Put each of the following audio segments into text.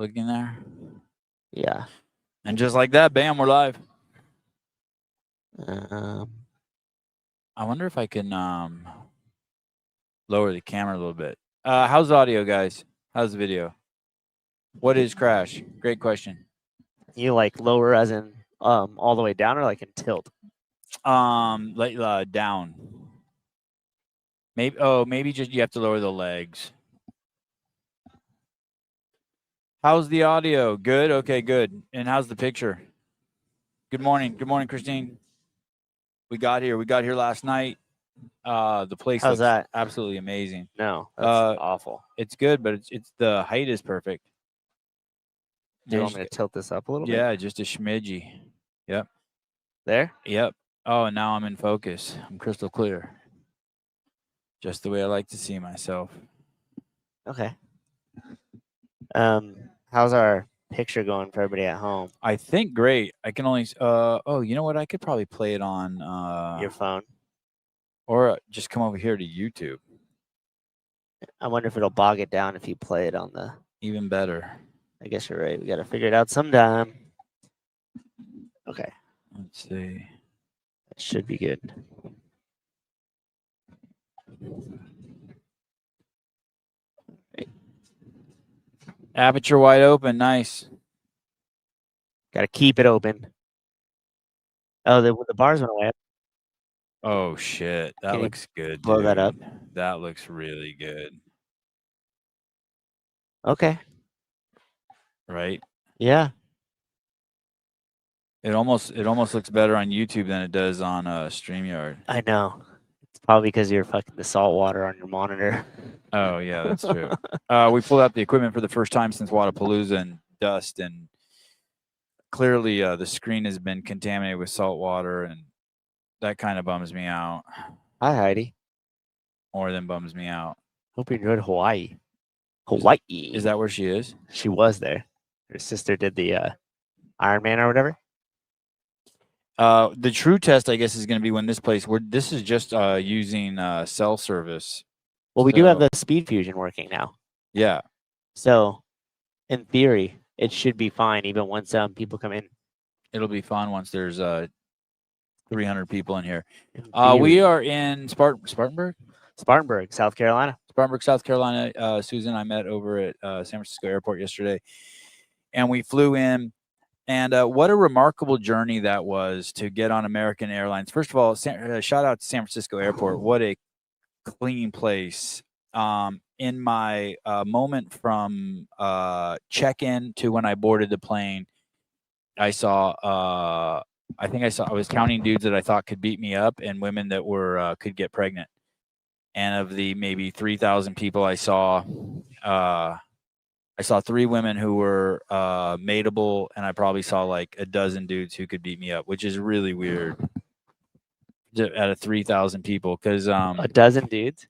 looking there. Yeah. And just like that, bam, we're live. Um, I wonder if I can lower the camera a little bit. How's the audio, guys? How's the video? What is crash? Great question. you like lower as in all the way down or like in tilt? Like down. Maybe just you have to lower the legs. How's the audio? Good? Okay, good. And how's the picture? Good morning. Good morning, Christine. We got here last night. The place How's looks that? absolutely amazing. No, that's awful. It's good, but it's the height is perfect. Do you want me to tilt this up a little bit? Yeah, just a schmidgy. Yep. There? Yep. Oh, and now I'm in focus. I'm crystal clear. Just the way I like to see myself. Okay. How's our picture going for everybody at home? I think great. I can only you know what? I could probably play it on Your phone? or just come over here to YouTube. I wonder if it'll bog it down if you play it on the. Even better. I guess you're right. We got to figure it out sometime. Okay. Let's see. That should be good. Aperture wide open. Nice. Got to keep it open. Oh, the bars went away. Oh shit, that Can you looks good. blow that up? That looks really good. Okay. Right? Yeah. It almost looks better on YouTube than it does on StreamYard. I know. It's probably because you're fucking the salt water on your monitor. Oh yeah, that's true. We pulled out the equipment for the first time since Wadapalooza and dust, and clearly the screen has been contaminated with salt water, and that kind of bums me out. Hi, Heidi. More than bums me out. Hope you enjoyed Hawaii. Hawaii. Is that where she is? She was there. Her sister did the Iron Man or whatever. The true test, I guess, is going to be when this place. This is just using cell service. Well, we do have the speed fusion working now. Yeah. So, in theory, it should be fine even once people come in. It'll be fun once there's 300 people in here. In We are in Spartanburg, South Carolina. Spartanburg, South Carolina. Susan and I met over at San Francisco Airport yesterday, and we flew in. And what a remarkable journey that was to get on American Airlines. First of all, shout out to San Francisco Airport. What a clean place. In my moment from check-in to when I boarded the plane, I was counting dudes that I thought could beat me up and women that were could get pregnant. And of the maybe 3,000 people I saw 3 women who were mateable, and I probably saw like a dozen dudes who could beat me up, which is really weird. Out of 3,000 people, because a dozen dudes.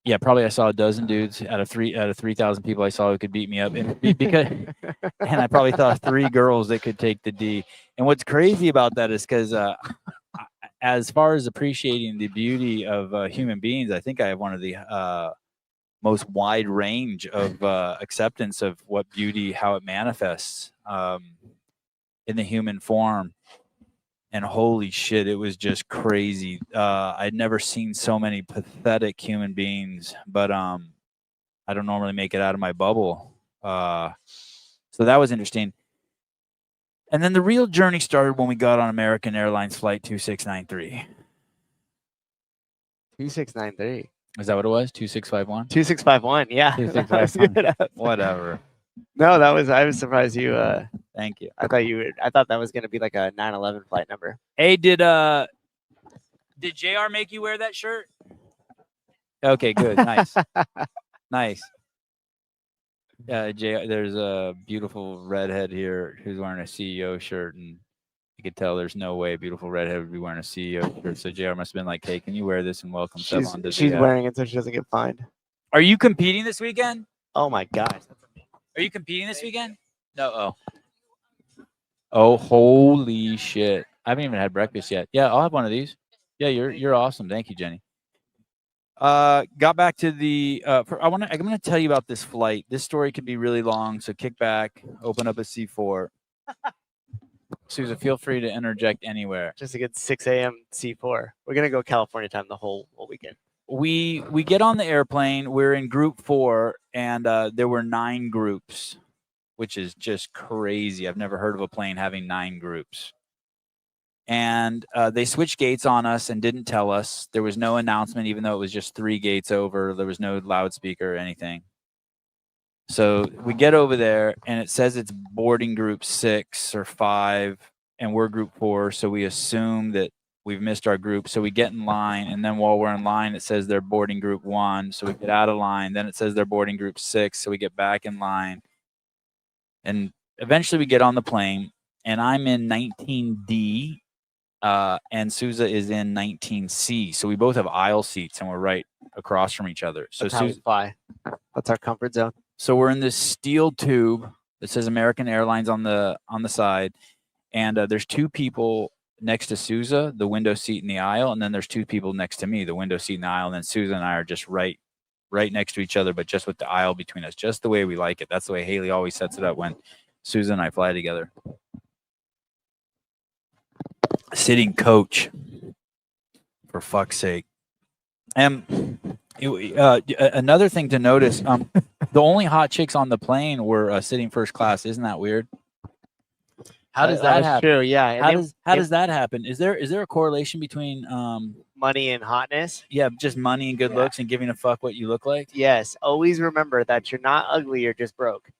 Yeah, probably I saw a dozen dudes out of 3,000 people I saw who could beat me up, and because and I probably saw 3 girls that could take the D. And what's crazy about that is because as far as appreciating the beauty of human beings, I think I have one of the most wide range of acceptance of what beauty, how it manifests in the human form. And holy shit, it was just crazy. I'd never seen so many pathetic human beings, but I don't normally make it out of my bubble. So that was interesting. And then the real journey started when we got on American Airlines flight 2693. 2693. Is that what it was? 2651? 2651, yeah. 2651. Whatever. No, I was surprised you Thank you. I thought that was gonna be like a 911 flight number. Hey, did JR make you wear that shirt? Okay, good. Nice. Nice. Yeah, there's a beautiful redhead here who's wearing a CEO shirt, and you could tell there's no way a beautiful redhead would be wearing a CEO shirt. So JR must have been like, "Hey, can you wear this and welcome Sevon to She's wearing it so she doesn't get fined. Are you competing this weekend? Oh my gosh. Are you competing this weekend? No. Oh, holy shit! I haven't even had breakfast yet. Yeah, I'll have one of these. Yeah, you're awesome. Thank you, Jenny. Got back to the. I'm gonna tell you about this flight. This story could be really long, so kick back, open up a C4. Susan, feel free to interject anywhere. Just a good 6 a.m. C4. We're gonna go California time the whole weekend. We get on the airplane. We're in group 4, and there were 9 groups, which is just crazy. I've never heard of a plane having 9 groups. And they switched gates on us and didn't tell us. There was no announcement, even though it was just 3 gates over. There was no loudspeaker or anything. So we get over there, and it says it's boarding group 6 or 5, and we're group 4. So we assume that we've missed our group. So we get in line, and then while we're in line, it says they're boarding group 1. So we get out of line. Then it says they're boarding group 6. So we get back in line. And eventually we get on the plane, and I'm in 19D. And Souza is in 19C. So we both have aisle seats, and we're right across from each other. So That's how we fly. That's our comfort zone. So we're in this steel tube that says American Airlines on the side, and there's 2 people next to Souza, the window seat in the aisle, and then there's 2 people next to me, the window seat in the aisle, and then Souza and I are just right next to each other, but just with the aisle between us, just the way we like it. That's the way Haley always sets it up when Souza and I fly together. Sitting coach, for fuck's sake. Another thing to notice, the only hot chicks on the plane were sitting first class. Isn't that weird? How does that happen? True, yeah. How does that happen? Is there a correlation between money and hotness? Yeah, just money and good looks and giving a fuck what you look like? Yes. Always remember that you're not ugly, you're just broke.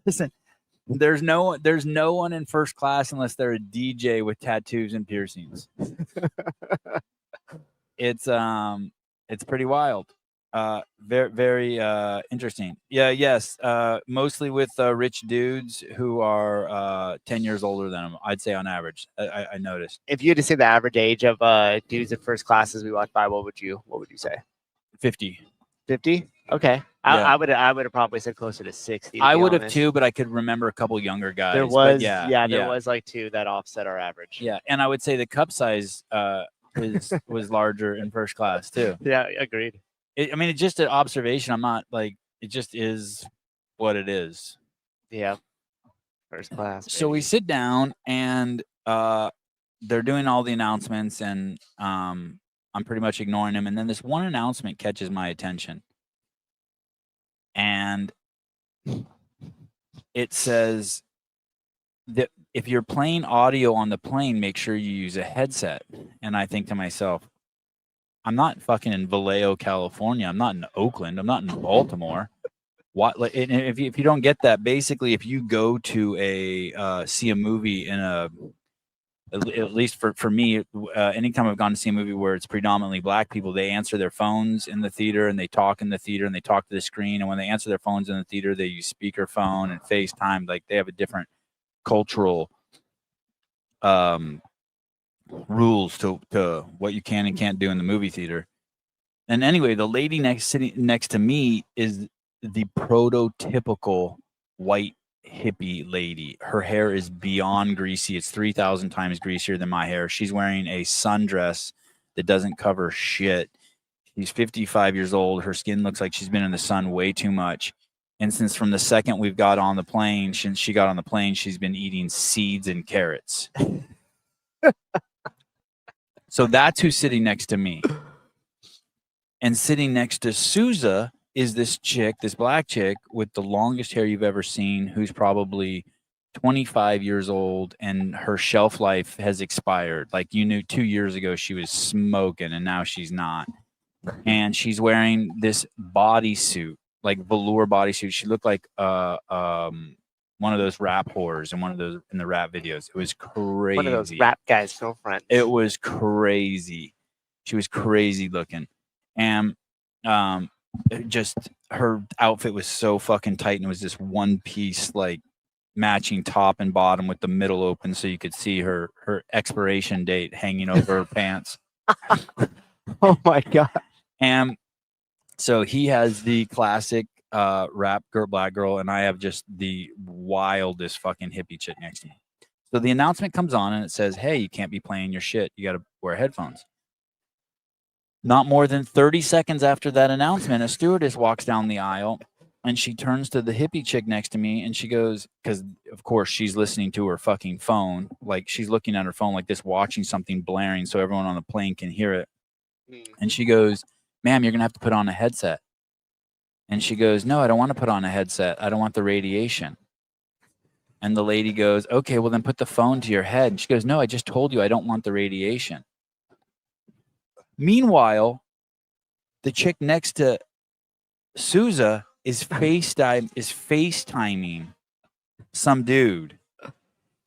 Listen, there's no one in first class unless they're a DJ with tattoos and piercings. It's pretty wild. Very, very interesting. Yeah, yes. Mostly with rich dudes who are 10 years older than them, I'd say on average. I noticed. If you had to say the average age of dudes in first class as we walked by, what would you say? 50. 50? Okay. Yeah. I would have probably said closer to 60. I would have too, but I could remember a couple younger guys. There was, there was like 2 that offset our average. Yeah, and I would say the cup size was larger in first class too. Yeah, agreed. It's just an observation. I'm not like, it just is what it is. Yeah, first class. So we sit down, and they're doing all the announcements, and I'm pretty much ignoring them. And then this one announcement catches my attention. And it says that if you're playing audio on the plane, make sure you use a headset. And I think to myself, I'm not fucking in Vallejo, California. I'm not in Oakland. I'm not in Baltimore. What? Like, if you don't get that, basically, if you go to see a movie in at least for me, anytime I've gone to see a movie where it's predominantly black people, they answer their phones in the theater, and they talk in the theater, and they talk to the screen. And when they answer their phones in the theater, they use speakerphone and FaceTime. Like, they have a different cultural rules to what you can and can't do in the movie theater. And anyway, the lady sitting next to me is the prototypical white hippie lady. Her hair is beyond greasy. It's 3,000 times greasier than my hair. She's wearing a sundress that doesn't cover shit. She's 55 years old. Her skin looks like she's been in the sun way too much. And since from the second we've got on the plane, since she got on the plane, she's been eating seeds and carrots. So that's who's sitting next to me. And sitting next to Souza is this chick, this black chick with the longest hair you've ever seen, who's probably 25 years old, and her shelf life has expired. Like, you knew 2 years ago she was smoking, and now she's not. And she's wearing this bodysuit, like velour bodysuit. She looked like one of those rap whores in one of those in the rap videos. It was crazy. One of those rap guys' girlfriends. It was crazy. She was crazy looking. And just her outfit was so fucking tight, and it was this one piece, like, matching top and bottom with the middle open, so you could see her expiration date hanging over her pants. Oh my god. And so he has the classic rap girl, black girl, and I have just the wildest fucking hippie chick next to me. So the announcement comes on, and it says, hey, you can't be playing your shit. You got to wear headphones. Not more than 30 seconds after that announcement, a stewardess walks down the aisle and she turns to the hippie chick next to me and she goes, because of course she's listening to her fucking phone. Like she's looking at her phone like this, watching something blaring so everyone on the plane can hear it. And she goes, ma'am, you're going to have to put on a headset. And she goes, no, I don't want to put on a headset. I don't want the radiation. And the lady goes, okay, well then put the phone to your head. And she goes, no, I just told you I don't want the radiation. Meanwhile, the chick next to Souza is FaceTiming some dude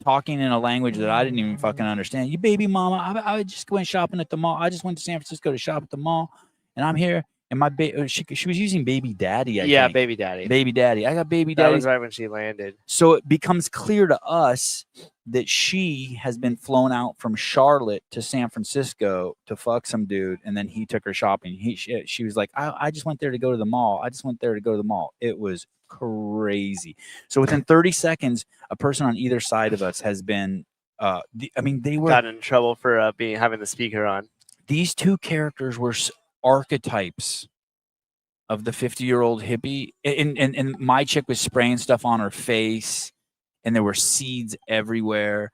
talking in a language that I didn't even fucking understand. You baby mama, I just went shopping at the mall. I just went to San Francisco to shop at the mall, and I'm here. And my she was using baby daddy. I think. baby daddy. Baby daddy. I got baby That daddy. was right when she landed. So it becomes clear to us that she has been flown out from Charlotte to San Francisco to fuck some dude, and then he took her shopping. She was like, I just went there to go to the mall. I just went there to go to the mall. It was crazy. So within 30 seconds, a person on either side of us has been. They were got in trouble for having the speaker on. These two characters were archetypes of the 50-year-old hippie, and my chick was spraying stuff on her face, and there were seeds everywhere.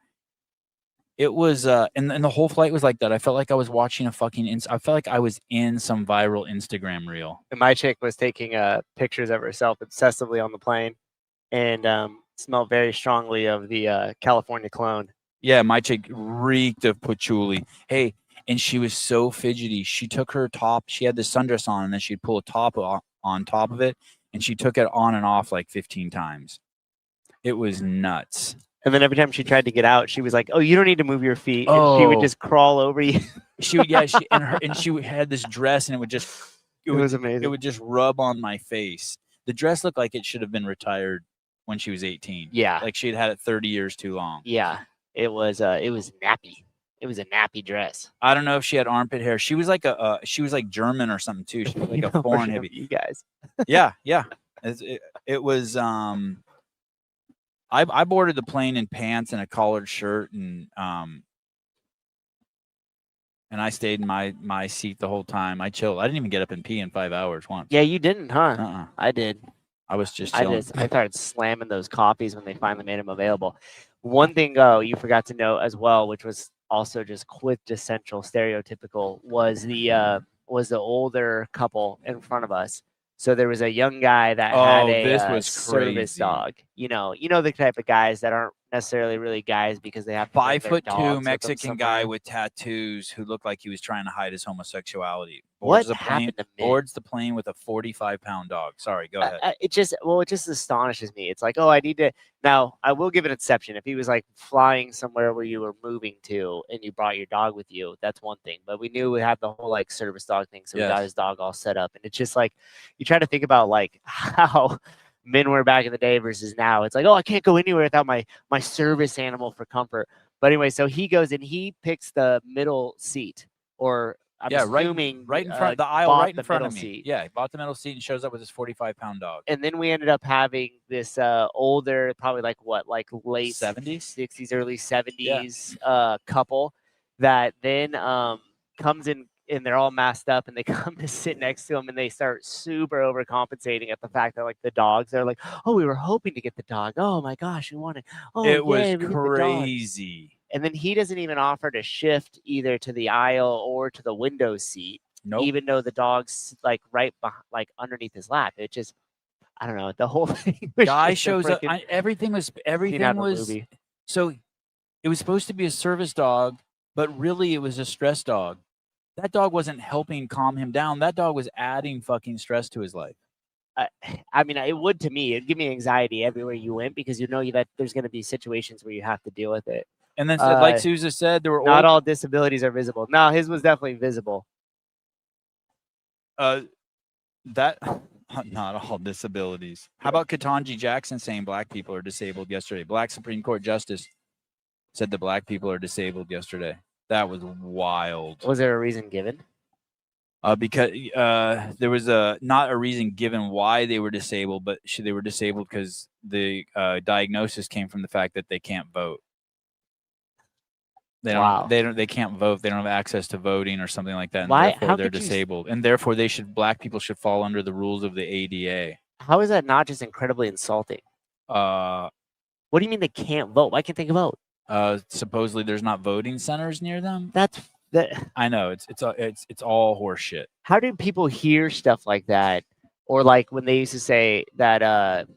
It was and the whole flight was like that. I felt like I was watching a fucking I felt like I was in some viral Instagram reel. And my chick was taking pictures of herself obsessively on the plane, and smelled very strongly of the California cologne. Yeah, my chick reeked of patchouli. Hey, and she was so fidgety. She took her top. She had the sundress on, and then she'd pull a top on top of it, and she took it on and off like 15 times. It was nuts. And then every time she tried to get out, she was like, "Oh, you don't need to move your feet." And she would just crawl over you. She had this dress, and it was amazing. It would just rub on my face. The dress looked like it should have been retired when she was 18. Yeah, like she had it 30 years too long. Yeah, it was nappy. It was a nappy dress. I don't know if she had armpit hair. She was like she was like German or something too. She was like a foreign hippie. You guys. Yeah. It was. I boarded the plane in pants and a collared shirt, and I stayed in my seat the whole time. I chilled. I didn't even get up and pee in 5 hours once. Yeah, you didn't, huh? I did. I was just chilling. I started slamming those coffees when they finally made them available. One thing you forgot to note as well, which was also just quintessential stereotypical, was the older couple in front of us. So there was a young guy that had a service dog. You know the type of guys that aren't necessarily really guys because they have 5'2" Mexican guy with tattoos who looked like he was trying to hide his homosexuality. What happened to me? Boards the plane with a 45-pound dog. Sorry, go ahead. It just astonishes me. It's like, oh, I need to. Now, I will give an exception. If he was like flying somewhere where you were moving to and you brought your dog with you, that's one thing. But we knew we had the whole like service dog thing, so we got his dog all set up. And it's just like you try to think about like how men were back in the day versus now. It's like, oh, I can't go anywhere without my service animal for comfort. But anyway, so he goes and he picks the middle seat, or I'm assuming right in front the aisle, right in front of me. Seat. Yeah, he bought the middle seat and shows up with his 45-pound dog. And then we ended up having this older, probably like late 70s, 60s, early 70s couple that then comes in. And they're all masked up, and they come to sit next to him, and they start super overcompensating at the fact that like the dogs, they're like, "Oh, we were hoping to get the dog. Oh my gosh, we wanted. Oh, it was crazy." And then he doesn't even offer to shift either to the aisle or to the window seat, even though the dog's like right behind, like underneath his lap. It just, I don't know. The whole thing. Guy shows up. Everything was. So it was supposed to be a service dog, but really it was a stress dog. That dog wasn't helping calm him down. That dog was adding fucking stress to his life. I mean, it would to me. It'd give me anxiety everywhere you went because you know that there's going to be situations where you have to deal with it. And then, like Sousa said, there were not all disabilities are visible. No, his was definitely visible. Not all disabilities. How about Ketanji Jackson saying black people are disabled yesterday? Black Supreme Court Justice said that black people are disabled yesterday. That was wild. Was there a reason given? Because there was not a reason given why they were disabled, but they were disabled because the diagnosis came from the fact that they can't vote. Wow. They can't vote. They don't have access to voting or something like that, and Why? therefore How they're could you? disabled, and therefore black people should fall under the rules of the ADA. How is that not just incredibly insulting? Uh, What do you mean they can't vote? Why can't they vote? Supposedly there's not voting centers near them. That's that. I know it's all horseshit. How do people hear stuff like that? Or like when they used to say that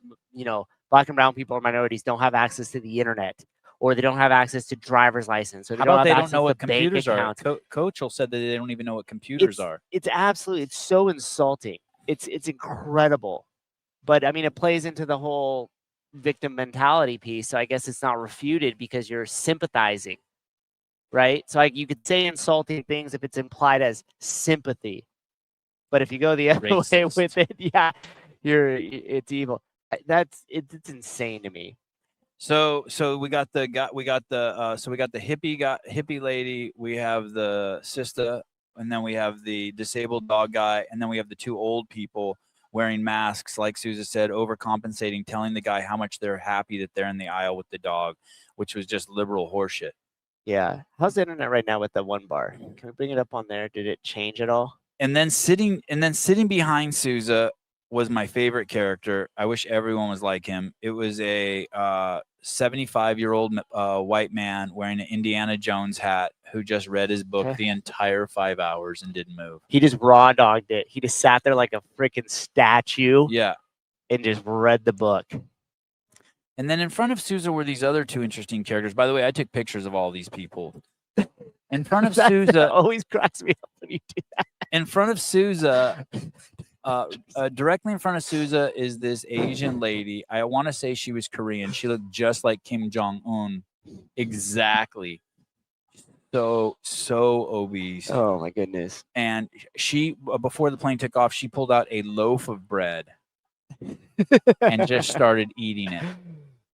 black and brown people or minorities don't have access to the internet, or they don't have access to driver's license, or they How don't about have they don't access know what to bank computers are? accounts. Coach said that they don't even know what computers are. It's absolutely, it's so insulting. It's incredible. But I mean, it plays into the whole victim mentality piece. So I guess it's not refuted because you're sympathizing, right? So you could say insulting things if it's implied as sympathy, but if you go the other way with it, yeah, it's evil. It's insane to me. So we got the hippie lady, we have the sister, and then we have the disabled dog guy, and then we have the two old people wearing masks, like Susan said, overcompensating, telling the guy how much they're happy that they're in the aisle with the dog, which was just liberal horseshit. Yeah. How's the internet right now with the one bar? Can we bring it up on there? Did it change at all? And then sitting behind Souza was my favorite character. I wish everyone was like him. It was a 75-year-old white man wearing an Indiana Jones hat who just read his book the entire 5 hours and didn't move. He just raw dogged it. He just sat there like a freaking statue. Yeah. And just read the book. And then in front of Souza were these other two interesting characters. By the way, I took pictures of all these people. In front of Souza, always cracks me up when you do that. In front of Souza, directly in front of Souza is this Asian lady. I want to say she was Korean. She looked just like Kim Jong-un. Exactly. So obese. Oh my goodness. And she, before the plane took off, she pulled out a loaf of bread and just started eating it.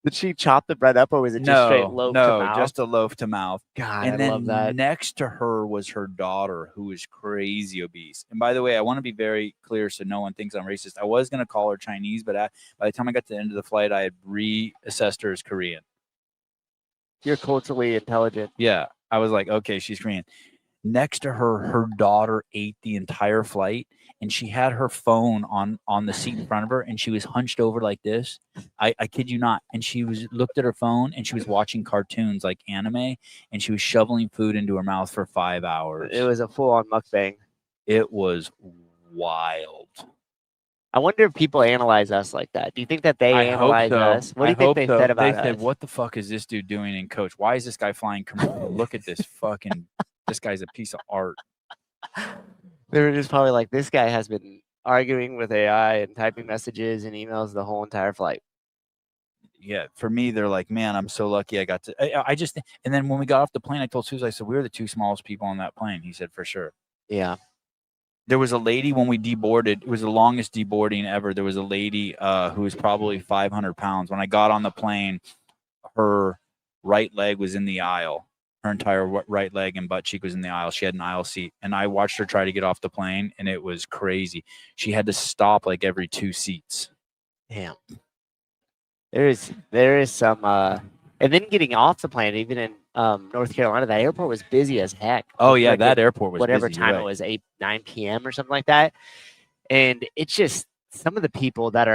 Did she chop the bread up, or was it just straight loaf to mouth? Just a loaf to mouth. God, and I then love that. Next to her was her daughter, who is crazy obese. And by the way, I want to be very clear so no one thinks I'm racist. I was going to call her Chinese, but by the time I got to the end of the flight, I had reassessed her as Korean. You're culturally intelligent. Yeah. I was like, okay, she's Korean. Next to her, her daughter ate the entire flight, and she had her phone on the seat in front of her, and she was hunched over like this. I kid you not. And she looked at her phone, and she was watching cartoons like anime, and she was shoveling food into her mouth for 5 hours. It was a full-on mukbang. It was wild. I wonder if people analyze us like that. Do you think that they analyze us? What do you think they said about us? They said, "What the fuck is this dude doing in Coach? Why is this guy flying commercial? Look at this fucking. This guy's a piece of art." They were just probably like, "This guy has been arguing with AI and typing messages and emails the whole entire flight." Yeah, for me, they're like, "Man, I'm so lucky I got to." I just, and then when we got off the plane, I told Susan, I said, "We were the two smallest people on that plane." He said, "For sure." Yeah. There was a lady when we deboarded. It was the longest deboarding ever. There was a lady who was probably 500 pounds. When I got on the plane, her right leg was in the aisle. Her entire right leg and butt cheek was in the aisle. She had an aisle seat. And I watched her try to get off the plane, and it was crazy. She had to stop like every 2 seats. Damn. There is some and then getting off the plane, even in North Carolina, that airport was busy as heck. Oh yeah, that airport was whatever busy, time it was, 9 p.m. or something like that. And it's just some of the people that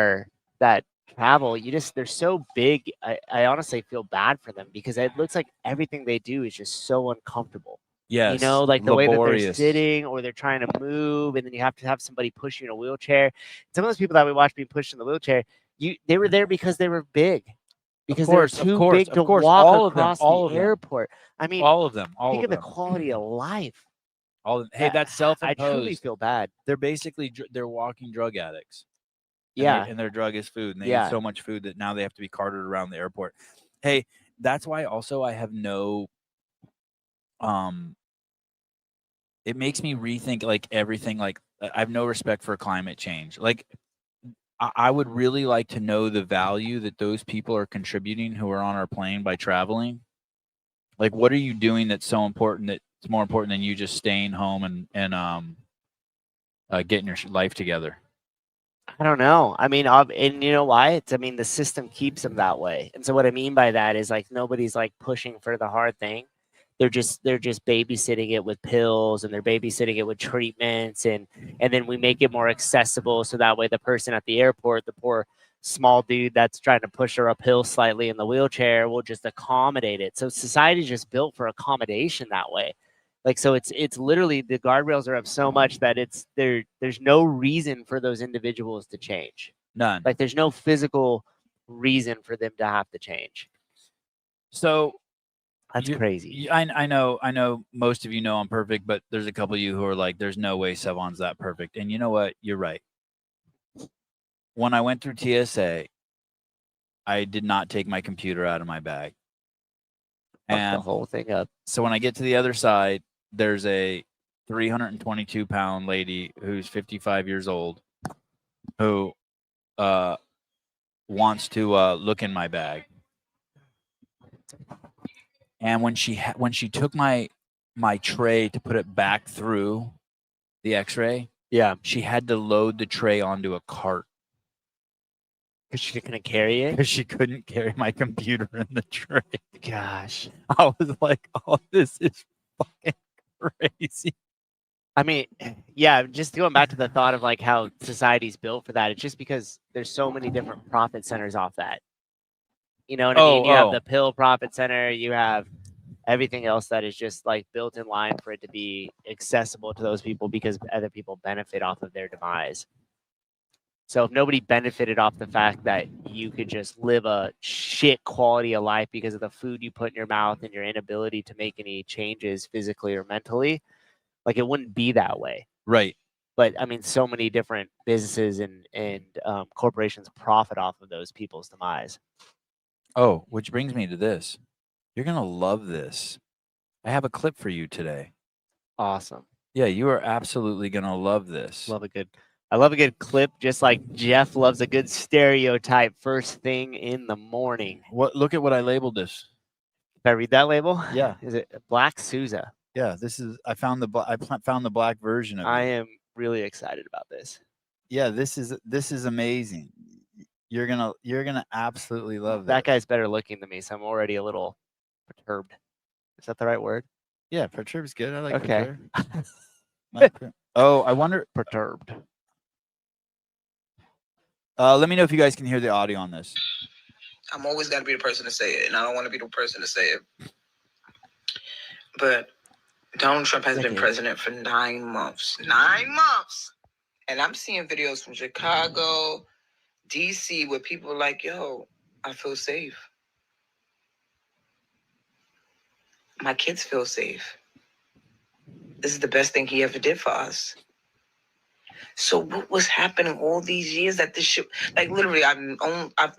travel, they're so big. I honestly feel bad for them because it looks like everything they do is just so uncomfortable. Yes, like the laborious. way that they're sitting, or they're trying to move, and then you have to have somebody push you in a wheelchair. Some of those people that we watched being pushed in the wheelchair, they were there because they were big. Because they're too big to walk across the airport. I mean, all of them. Think of the quality of life. All of them. Hey, that's self-imposed. I truly feel bad. They're basically they're walking drug addicts. Yeah, and their drug is food, and they eat so much food that now they have to be carted around the airport. Hey, that's why also I have no. It makes me rethink like everything. Like I have no respect for climate change. Like I would really like to know the value that those people are contributing who are on our plane by traveling. Like, what are you doing that's so important that it's more important than you just staying home and getting your life together? I don't know. I mean, and you know why? The system keeps them that way. And so what I mean by that is like nobody's like pushing for the hard thing. they're just babysitting it with pills, and they're babysitting it with treatments, and then we make it more accessible so that way the person at the airport, the poor small dude that's trying to push her uphill slightly in the wheelchair, will just accommodate it. So society's just built for accommodation that way. Like, so it's literally, the guardrails are up so much that there's no reason for those individuals to change. None. Like, there's no physical reason for them to have to change. So That's crazy. I know most of you know I'm perfect, but there's a couple of you who are like, there's no way Sevon's that perfect. And you know what? You're right. When I went through TSA, I did not take my computer out of my bag. And the whole thing up. So when I get to the other side, there's a 322-pound lady who's 55 years old who wants to look in my bag. And when she took my tray to put it back through the X-ray, she had to load the tray onto a cart because she couldn't carry it. Because she couldn't carry my computer in the tray. Gosh, I was like, "Oh, this is fucking crazy." I mean, yeah, just going back to the thought of like how society's built for that. It's just because there's so many different profit centers off that. You know what I mean? You have the pill profit center, you have everything else that is just like built in line for it to be accessible to those people because other people benefit off of their demise. So if nobody benefited off the fact that you could just live a shit quality of life because of the food you put in your mouth and your inability to make any changes physically or mentally, like, it wouldn't be that way. Right. But I mean, so many different businesses and corporations profit off of those people's demise. Oh, which brings me to this. You're going to love this. I have a clip for you today. Awesome. Yeah, you are absolutely going to love this. I love a good clip, just like Jeff loves a good stereotype first thing in the morning. Look at what I labeled this. Can I read that label? Yeah. Is it Black Sousa? Yeah, this is, I found the black version of it. I am really excited about this. Yeah, this is amazing. You're gonna absolutely love that. That guy's better looking than me, so I'm already a little perturbed. Is that the right word? Yeah, perturbed's good. I like okay. Perturbed. Oh, I wonder. Perturbed. Let me know if you guys can hear the audio on this. I'm always got to be the person to say it, and I don't want to be the person to say it. But Donald Trump has been president for 9 months. 9 months! And I'm seeing videos from Chicago, D.C., where people are like, yo, I feel safe. My kids feel safe. This is the best thing he ever did for us. So what was happening all these years that this shit, like, literally, I've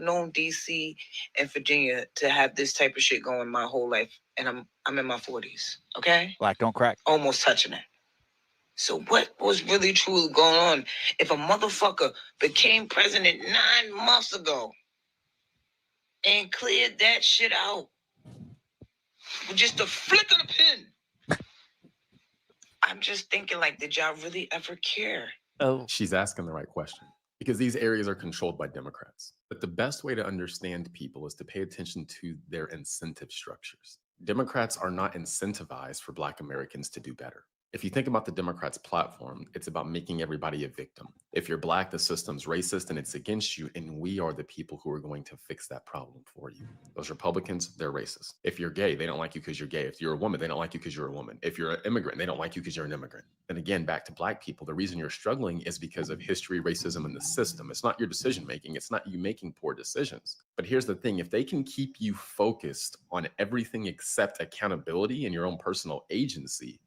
known DC and Virginia to have this type of shit going my whole life, and I'm in my 40s, okay? Black don't crack. Almost touching it. So what was really truly going on? If a motherfucker became president 9 months ago and cleared that shit out with just a flick of the pen, I'm just thinking, like, did y'all really ever care? Oh, she's asking the right question because these areas are controlled by Democrats. But the best way to understand people is to pay attention to their incentive structures. Democrats are not incentivized for Black Americans to do better. If you think about the Democrats' platform, it's about making everybody a victim. If you're Black, the system's racist and it's against you, and we are the people who are going to fix that problem for you. Those Republicans, they're racist. If you're gay, they don't like you because you're gay. If you're a woman, they don't like you because you're a woman. If you're an immigrant, they don't like you because you're an immigrant. And again, back to Black people, the reason you're struggling is because of history, racism, and the system. It's not your decision making. It's not you making poor decisions. But here's the thing. If they can keep you focused on everything except accountability and your own personal agency,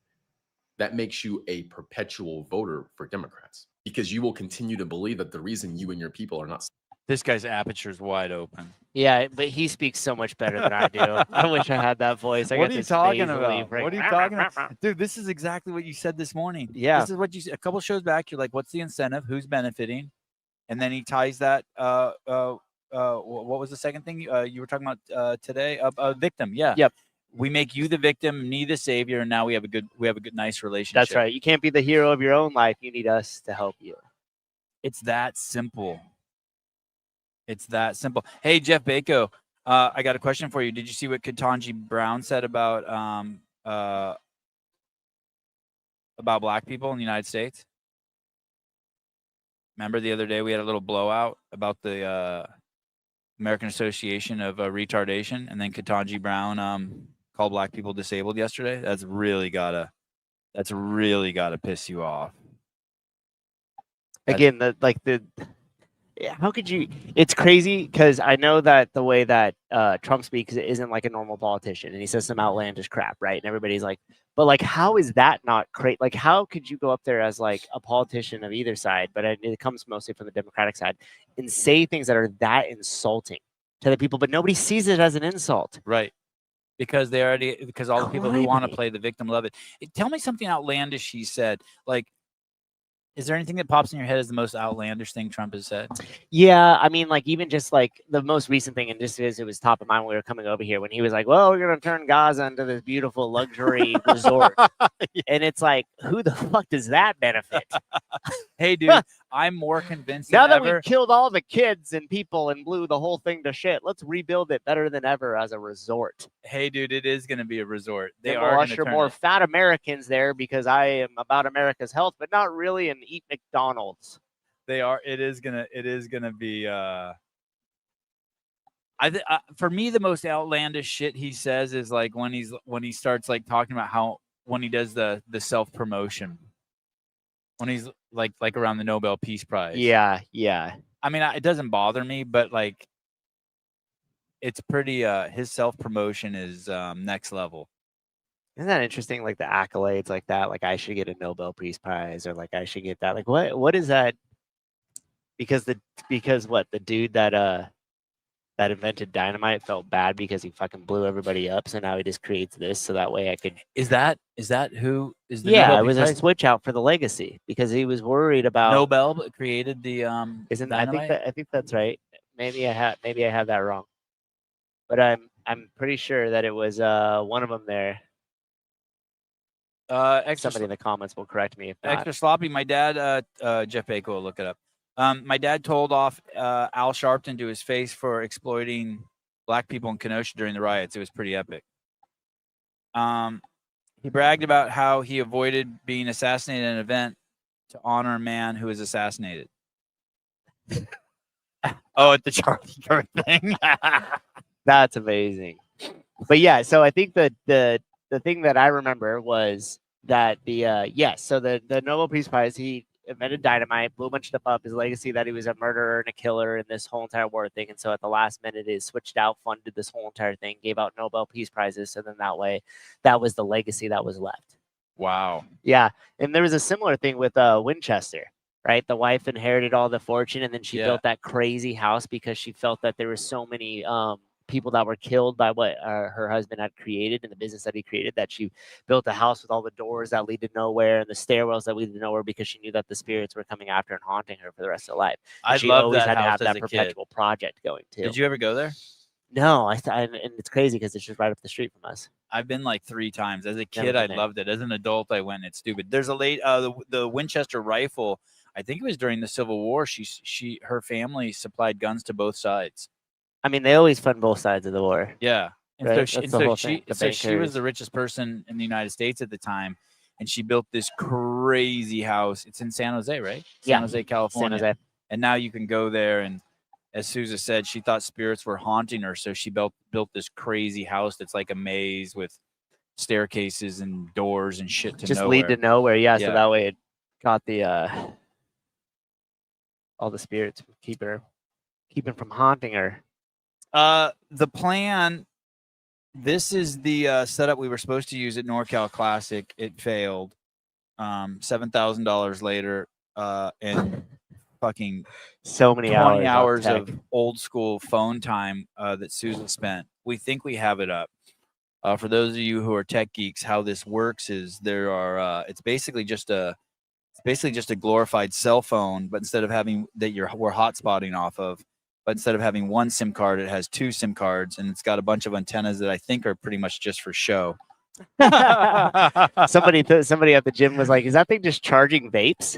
that makes you a perpetual voter for Democrats because you will continue to believe that the reason you and your people are not. This guy's aperture's wide open. Yeah, but he speaks so much better than I do. I wish I had that voice. What are you talking about? What are you talking about? Dude, this is exactly what you said this morning. Yeah. This is what you said a couple shows back. You're like, what's the incentive? Who's benefiting? And then he ties that. What was the second thing you were talking about today? A victim. Yeah. Yep. We make you the victim, me the savior, and now we have a good, nice relationship. That's right. You can't be the hero of your own life. You need us to help you. It's that simple. It's that simple. Hey, Jeff Bako, I got a question for you. Did you see what Ketanji Brown said about about black people in the United States? Remember the other day we had a little blowout about the American Association of Retardation, and then Ketanji Brown called black people disabled yesterday. That's really gotta piss you off. Again, yeah, how could you? It's crazy because I know that the way that Trump speaks isn't like a normal politician, and he says some outlandish crap, right? And everybody's like, but like, how is that not great? Like, how could you go up there as like a politician of either side, but it comes mostly from the Democratic side, and say things that are that insulting to the people, but nobody sees it as an insult, right? Because all the people who want to Criminy. play the victim love it. Tell me something outlandish he said. Like, is there anything that pops in your head as the most outlandish thing Trump has said? Yeah, I mean, like even just like the most recent thing, and just as it was top of mind when we were coming over here, when he was like, "Well, we're gonna turn Gaza into this beautiful luxury resort," and it's like, who the fuck does that benefit? Hey, dude, I'm more convinced Now than that ever. we've killed all the kids and people and blew the whole thing to shit, let's rebuild it better than ever as a resort. Hey, dude, it is going to be a resort. They Then are we'll going to usher turn more it. fat Americans there because I am about America's health, but not really, and eat McDonald's. They are. It is gonna be. For me, the most outlandish shit he says is like when he starts like talking about how when he does the self promotion, when he's like around the Nobel Peace Prize. Yeah, yeah. I mean, it doesn't bother me, but like, it's pretty. His self promotion is next level. Isn't that interesting? Like the accolades, like that. Like I should get a Nobel Peace Prize, or like I should get that. Like what is that? Because what the dude that invented dynamite felt bad because he fucking blew everybody up. So now he just creates this so that way I could. Is that who is the Yeah, Nobel it Peace was a Prize? switch out for the legacy because he was worried about Nobel created the Isn't dynamite? I think that's right. Maybe I have that wrong, but I'm pretty sure that it was one of them there. Somebody in the comments will correct me if not. Extra sloppy. My dad, Jeff Bako will look it up. My dad told off Al Sharpton to his face for exploiting black people in Kenosha during the riots. It was pretty epic. He bragged about how he avoided being assassinated at an event to honor a man who was assassinated. Oh, at the Charlie Kirk thing. That's amazing. But yeah, so I think the thing that I remember was that so the Nobel Peace Prize, he invented dynamite, blew a bunch of stuff up. His legacy that he was a murderer and a killer and this whole entire war thing. And so at the last minute, he switched out, funded this whole entire thing, gave out Nobel Peace Prizes. So then that way, that was the legacy that was left. Wow. Yeah, and there was a similar thing with Winchester. Right, the wife inherited all the fortune, and then she built that crazy house because she felt that there were so many people that were killed by what her husband had created and the business that he created, that she built a house with all the doors that lead to nowhere and the stairwells that lead to nowhere because she knew that the spirits were coming after and haunting her for the rest of her life. And I love always that had to house have as that a perpetual project going too. Did you ever go there? No, and it's crazy because it's just right up the street from us. I've been like 3 times. As a Never kid, been I there. loved it. As an adult, I went. It's stupid. There's a the Winchester rifle. I think it was during the Civil War. Her family supplied guns to both sides. I mean, they always fund both sides of the war. Yeah, and Right? so That's the whole thing. The she was bankers. the richest person in the United States at the time, and she built this crazy house. It's in San Jose, right? Yeah. San Jose, California. San Jose. And now you can go there, and as Sousa said, she thought spirits were haunting her, so she built this crazy house that's like a maze with staircases and doors and shit to Just nowhere. lead to nowhere. Yeah, Yeah. so that way it got the all the spirits from keeping from haunting her. The plan. This is the setup we were supposed to use at NorCal Classic. It failed. $7,000 later, and fucking So many 20 hours hours of old school phone time that Susan spent. We think we have it up. For those of you who are tech geeks, how this works is there are. It's basically just a glorified cell phone, but instead of having that we're hotspotting off of, but instead of having one SIM card, it has 2 SIM cards, and it's got a bunch of antennas that I think are pretty much just for show. Somebody at the gym was like, "Is that thing just charging vapes?"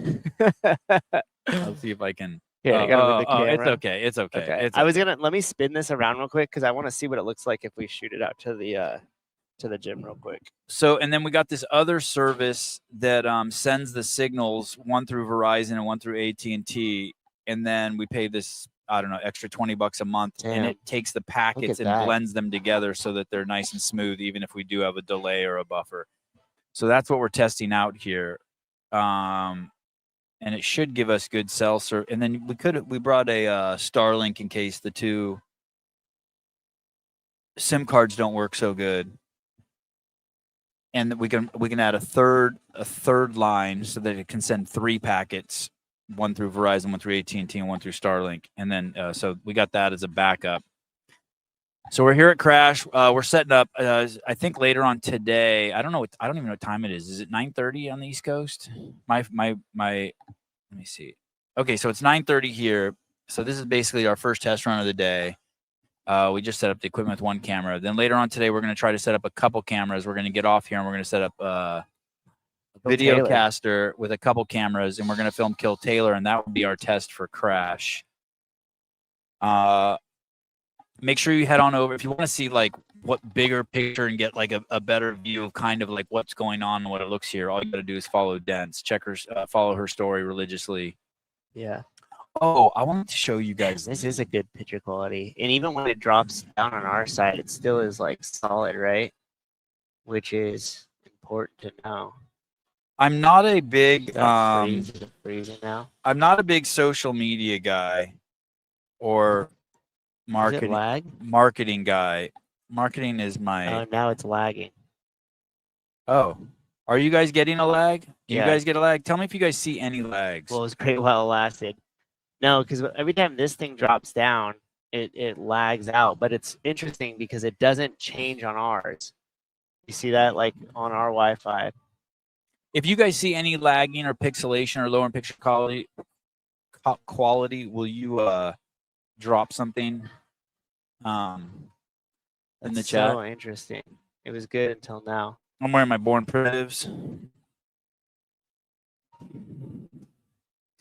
I'll see if I can. Here, I gotta move the camera. It's okay. It's okay. Okay. It's I was gonna let me spin this around real quick because I want to see what it looks like if we shoot it out to the to the gym real quick. So, and then we got this other service that sends the signals, one through Verizon and one through AT&T, and then we pay this, I don't know, extra $20 a month, and Damn. it takes the packets and that. blends them together so that they're nice and smooth, even if we do have a delay or a buffer. So that's what we're testing out here, and it should give us good cell service. And then we brought a Starlink in case the two SIM cards don't work so good. And we can add a third line so that it can send 3 packets, one through Verizon, one through AT&T, and one through Starlink. And then so we got that as a backup. So we're here at Crash. We're setting up. I think later on today. I don't know. I don't even know what time it is. Is it 9:30 on the East Coast? My. Let me see. Okay, so it's 9:30 here. So this is basically our first test run of the day. We just set up the equipment with one camera. Then later on today, we're going to try to set up a couple cameras. We're going to get off here and we're going to set up a video Taylor. caster with a couple cameras, and we're going to film Kill Taylor, and that will be our test for Crash. Make sure you head on over if you want to see like what bigger picture and get like a better view of kind of like what's going on and what it looks here. All you got to do is follow Dents, check her, follow her story religiously. Yeah. Oh, I wanted to show you guys. This is a good picture quality. And even when it drops down on our side, it still is like solid, right? Which is important to know. I'm not a big Is it freezing now? I'm not a big social media guy or Is it lag? marketing guy. Marketing is my Oh, now it's lagging. Oh. Are you guys getting a lag? Do Yeah. you guys get a lag? Tell me if you guys see any lags. Well, it was great while it lasted. No, because every time this thing drops down, it lags out. But it's interesting because it doesn't change on ours. You see that like on our Wi-Fi. If you guys see any lagging or pixelation or lower in picture quality, will you drop something in the That's chat? so interesting. It was good until now. I'm wearing my Born Primitives.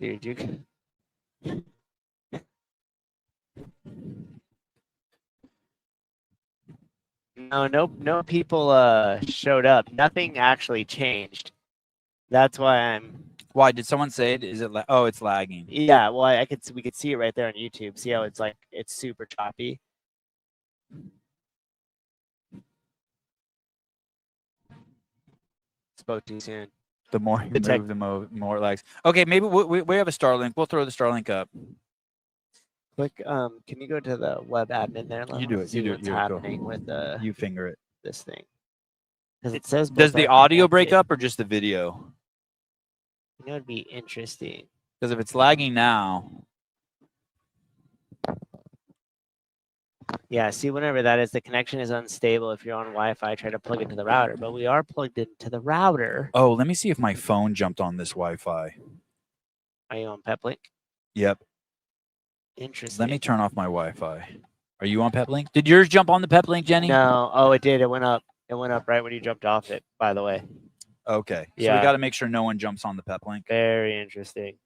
Dude, you can... No people showed up. Nothing actually changed. That's why I'm... Why? Did someone say it? Is it? Oh, it's lagging. Yeah, well, we could see it right there on YouTube. See how it's like it's super choppy. Spoke too soon. The more you move, the more it lags. Okay, maybe we have a Starlink. We'll throw the Starlink up. Click. Can you go to the web admin there? You do it. See You do it. what's You do it. Go. happening with You finger it. this thing? Because it says Does both the are audio break connected. up or just the video? You know, it'd be interesting. Because if it's lagging now, Yeah, see, whenever that is, the connection is unstable. If you're on Wi-Fi, try to plug into the router. But we are plugged into the router. oh, let me see if my phone jumped on this Wi-Fi. Are you on Peplink? Yep. Interesting. Let me turn off my Wi-Fi. Are you on Peplink? Did yours jump on the Peplink, Jenny? No. Oh, it did. It went up. It went up right when you jumped off it, by the way. Okay. So Yeah. we got to make sure no one jumps on the Peplink. Very interesting.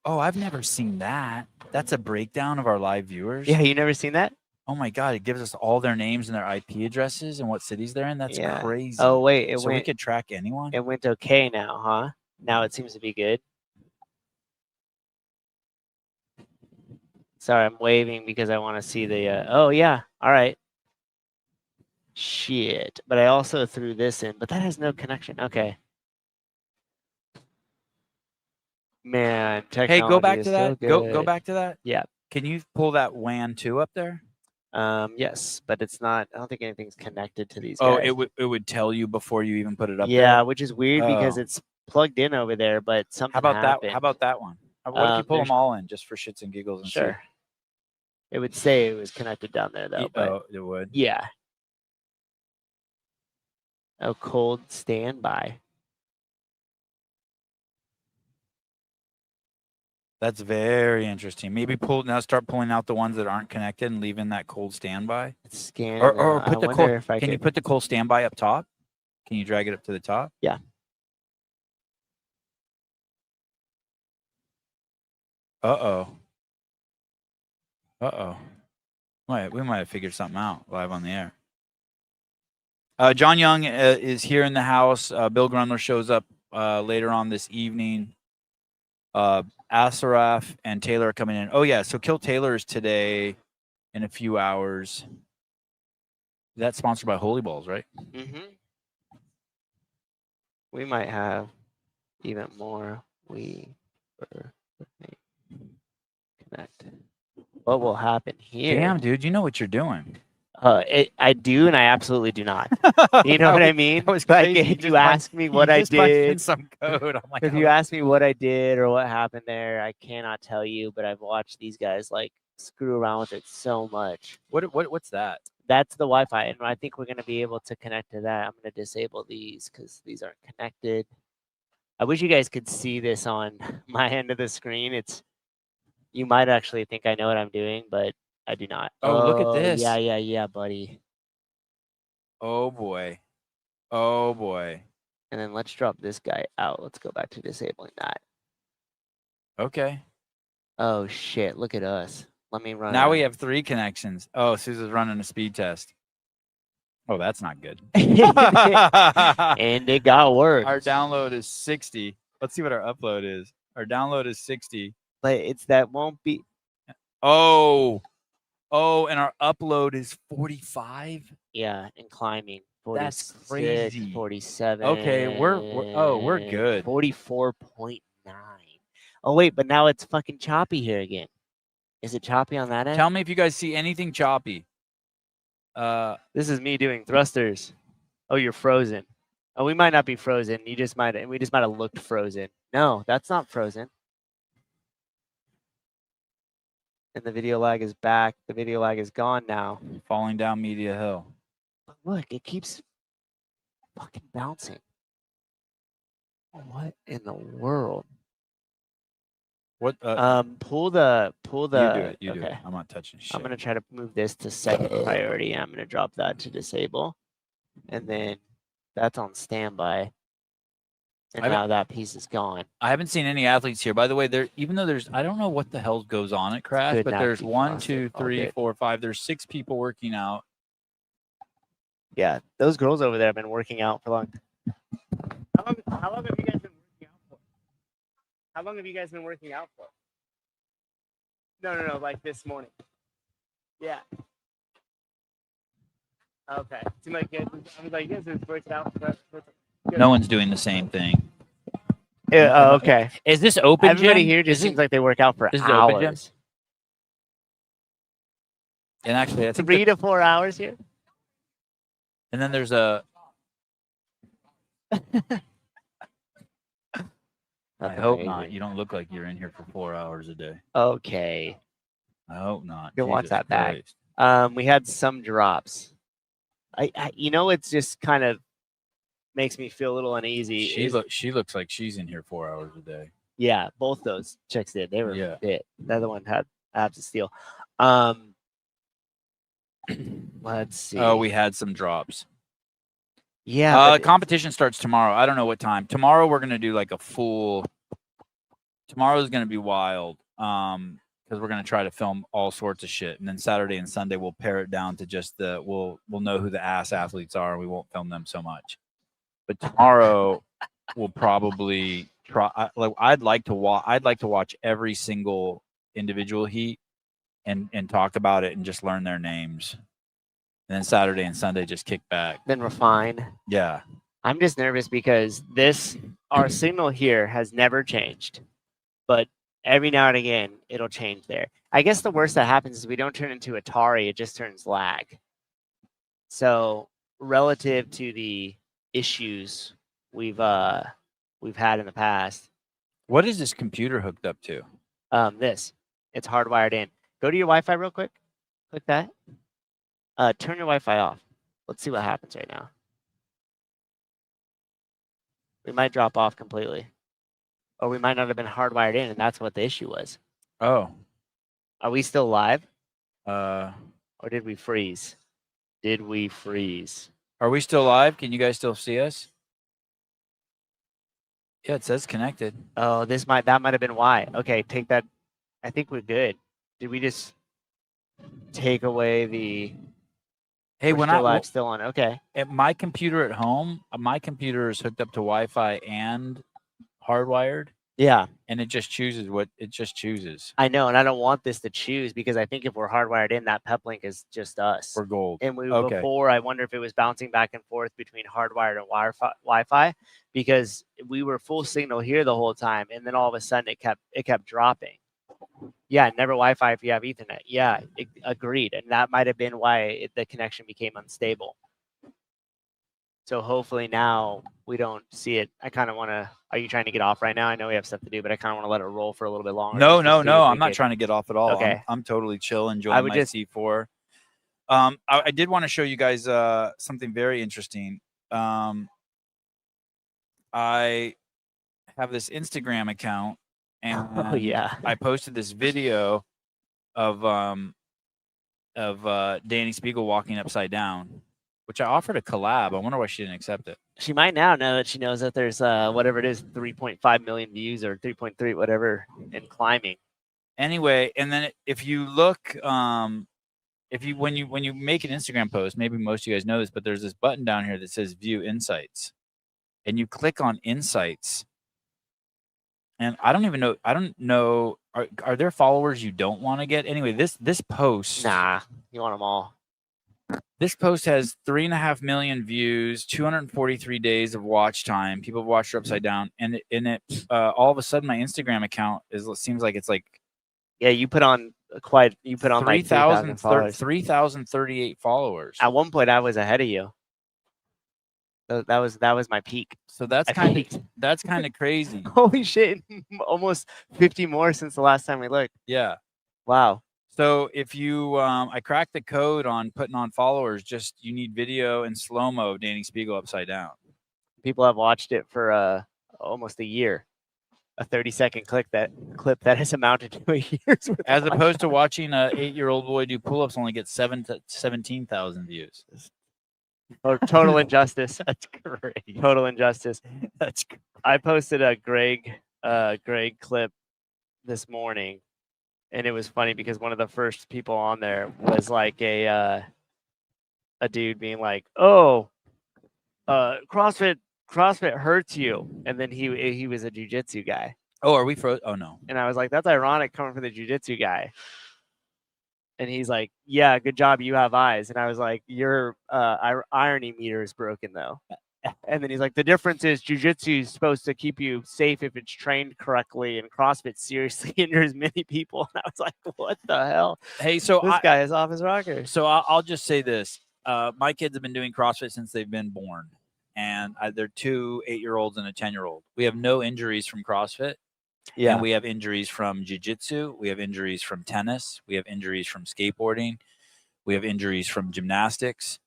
Oh, I've never seen that. That's a breakdown of our live viewers. Yeah, you never seen that? Oh my God, it gives us all their names and their IP addresses and what cities they're in. That's Yeah. crazy. Oh, wait. So we could track anyone? It went okay now, huh? Now it seems to be good. Sorry, I'm waving because I want to see the... oh, yeah. All right. Shit. But I also threw this in, but that has no connection. Okay. Man, technology Hey, go back is to so that. Go good. back to that. Yeah. Can you pull that WAN 2 up there? Yes, but it's not. I don't think anything's connected to these Oh, guys. it would tell you before you even put it up there. Yeah, which is weird because Oh. it's plugged in over there, but something How about happened. that? How about that one? What if you pull there's- them all in just for shits and giggles and Sure. It would say it was connected down there though. see? But Oh, it would. yeah. Oh, cold standby. That's very interesting. Maybe start pulling out the ones that aren't connected and leaving that cold standby. It's scanning. Or I put the wonder cold. if I Can you could- put the cold standby up top? Can you drag it up to the top? Yeah. Uh-oh. Uh-oh. We might have figured something out live on the air. John Young is here in the house. Bill Grunler shows up later on this evening. Asaraf and Taylor are coming in. Oh yeah, so Kill Taylor is today in a few hours. That's sponsored by Holy Balls, right? Mm-hmm. We might have even more. We connect. What will happen here? Damn, dude, you know what you're doing. I do, and I absolutely do not. You know what I mean? That was Like, crazy. if you ask me what I just punched in did, some code. I'm like, if you ask me what I did or what happened there, I cannot tell you. But I've watched these guys like screw around with it so much. what's that? That's the Wi-Fi, and I think we're going to be able to connect to that. I'm going to disable these because these aren't connected. I wish you guys could see this on my end of the screen. You might actually think I know what I'm doing, but I do not. Oh, look at this. Yeah, buddy. Oh boy. Oh boy. And then let's drop this guy out. Let's go back to disabling that. Okay. Oh shit! Look at us. Let me run. Now we have 3 connections. Oh, Susan's running a speed test. Oh, that's not good. and it got worse. Our download is 60. Let's see what our upload is. Our download is 60. But it's that won't be. Oh, and our upload is 45. Yeah, and climbing. 46, That's crazy. 47. Okay, we're good. 44.9. Oh wait, but now it's fucking choppy here again. Is it choppy on that end? Tell me if you guys see anything choppy. This is me doing thrusters. Oh, you're frozen. Oh, we might not be frozen. We just might have looked frozen. No, that's not frozen. And the video lag is back. The video lag is gone now. Falling down Media Hill. But look, it keeps fucking bouncing. What in the world? What? Pull the. You do it. You do it. okay. I'm not touching shit. I'm gonna try to move this to second priority. I'm gonna drop that to disable, and then that's on standby. And now that piece is gone. I haven't seen any athletes here. By the way, even though there's, I don't know what the hell goes on at Crash, Could but not there's be 1, frosted. 2, All 3, good. 4, 5. There's 6 people working out. Yeah, those girls over there have been working out for long. How long have you guys been working out for? How long have you guys been working out for? No, like this morning. Yeah. Okay. Seemed like I was like, you guys have worked out for No one's doing the same thing. Yeah, okay. Is this open Everybody gym? here just seems like they work out for this is open gym? hours. And actually, I think 3 to 4 hours here. and then there's a. I hope not. You don't look like you're in here for 4 hours a day. Okay. I hope not. Go watch Jesus that back. Christ. We had some drops. It's just kind of makes me feel a little uneasy. She looks like she's in here 4 hours a day. Yeah, both those chicks did. They were fit. The other one had abs of steel. Let's see. Oh, we had some drops. Yeah. Competition starts tomorrow. I don't know what time. Tomorrow we're gonna do like a full. Tomorrow's gonna be wild. Because we're gonna try to film all sorts of shit, and then Saturday and Sunday we'll pare it down to just we'll know who the ass athletes are, and we won't film them so much. But tomorrow we'll probably try. I'd like to watch every single individual heat, and talk about it and just learn their names. And then Saturday and Sunday just kick back. Then refine. Yeah. I'm just nervous because our signal here has never changed, but every now and again it'll change there. I guess the worst that happens is we don't turn into Atari; it just turns lag. So relative to the issues we've had in the past, What is this computer hooked up to? it's hardwired in. Go to your Wi-Fi real quick. Click that. Turn your Wi-Fi off. Let's see what happens right now. We might drop off completely. Or we might not have been hardwired in, and that's what the issue was. Oh. Are we still live? Or did we freeze? Did we freeze? Are we still live? Can you guys still see us? Yeah, it says connected. Oh, that might have been why. Okay, take that. I think we're good. Did we just take away the Hey, We're when still I live, still on. Okay. at my computer at home, my computer is hooked up to Wi-Fi and hardwired, Yeah, and it just chooses what it just chooses I know, and I don't want this to choose because I think if we're hardwired in, that peplink is just us. for gold. And we Okay. before, I wonder if it was bouncing back and forth between hardwired and Wi-Fi because we were full signal here the whole time, and then all of a sudden it kept dropping. Yeah, never Wi-Fi if you have Ethernet. Yeah, agreed, and that might have been why the connection became unstable. So hopefully now we don't see it. I kind of want to. Are you trying to get off right now? I know we have stuff to do, but I kind of want to let it roll for a little bit longer. No, just to no, see no. if we I'm not could- trying to get off at all. Okay. I'm totally chill, I enjoying would my just- C4. I did want to show you guys something very interesting. I have this Instagram account, and Oh yeah. I posted this video of Danny Spiegel walking upside down, which I offered a collab. I wonder why she didn't accept it. She might now know that she knows that there's whatever it is, 3.5 million views or 3.3 whatever, and climbing. Anyway, and then if you look, if you when you make an Instagram post, maybe most of you guys know this, but there's this button down here that says View Insights, and you click on Insights, and I don't know. Are there followers you don't want to get? Anyway, this post. Nah, you want them all. This post has 3.5 million views, 243 days of watch time. People have watched her upside down, and all of a sudden, my Instagram account seems like it's like Yeah, you put on like 3,000 followers. 3,038 followers. At one point, I was ahead of you. That was my peak. So that's I kind peaked. of that's kind of crazy. Holy shit! Almost 50 more since the last time we looked. Yeah. Wow. So if you, I cracked the code on putting on followers. Just you need video and slow mo of Danny Spiegel upside down. People have watched it for almost a year. A 30-second clip that has amounted to a year's worth. As opposed to watching a 8-year-old boy do pull-ups only get 17,000 views. Oh, total injustice. That's great. Total injustice. That's great. I posted a Greg clip this morning, and it was funny because one of the first people on there was like a dude being like, "Oh, CrossFit hurts you," and then he was a jiu-jitsu guy, Oh, are we froze? Oh no. and I was like, "That's ironic coming from the jiu-jitsu guy." And he's like, "Yeah, good job, you have eyes." And I was like, "Your irony meter is broken though." And then he's like, "The difference is jiu-jitsu is supposed to keep you safe if it's trained correctly, and CrossFit seriously injures many people." And I was like, "What the hell? Hey, so This guy is off his rocker." So I'll just say this: my kids have been doing CrossFit since they've been born, and they're 2 8-year-olds and a 10-year-old. We have no injuries from CrossFit. Yeah. And we have injuries from jiu-jitsu. We have injuries from tennis. We have injuries from skateboarding. We have injuries from gymnastics.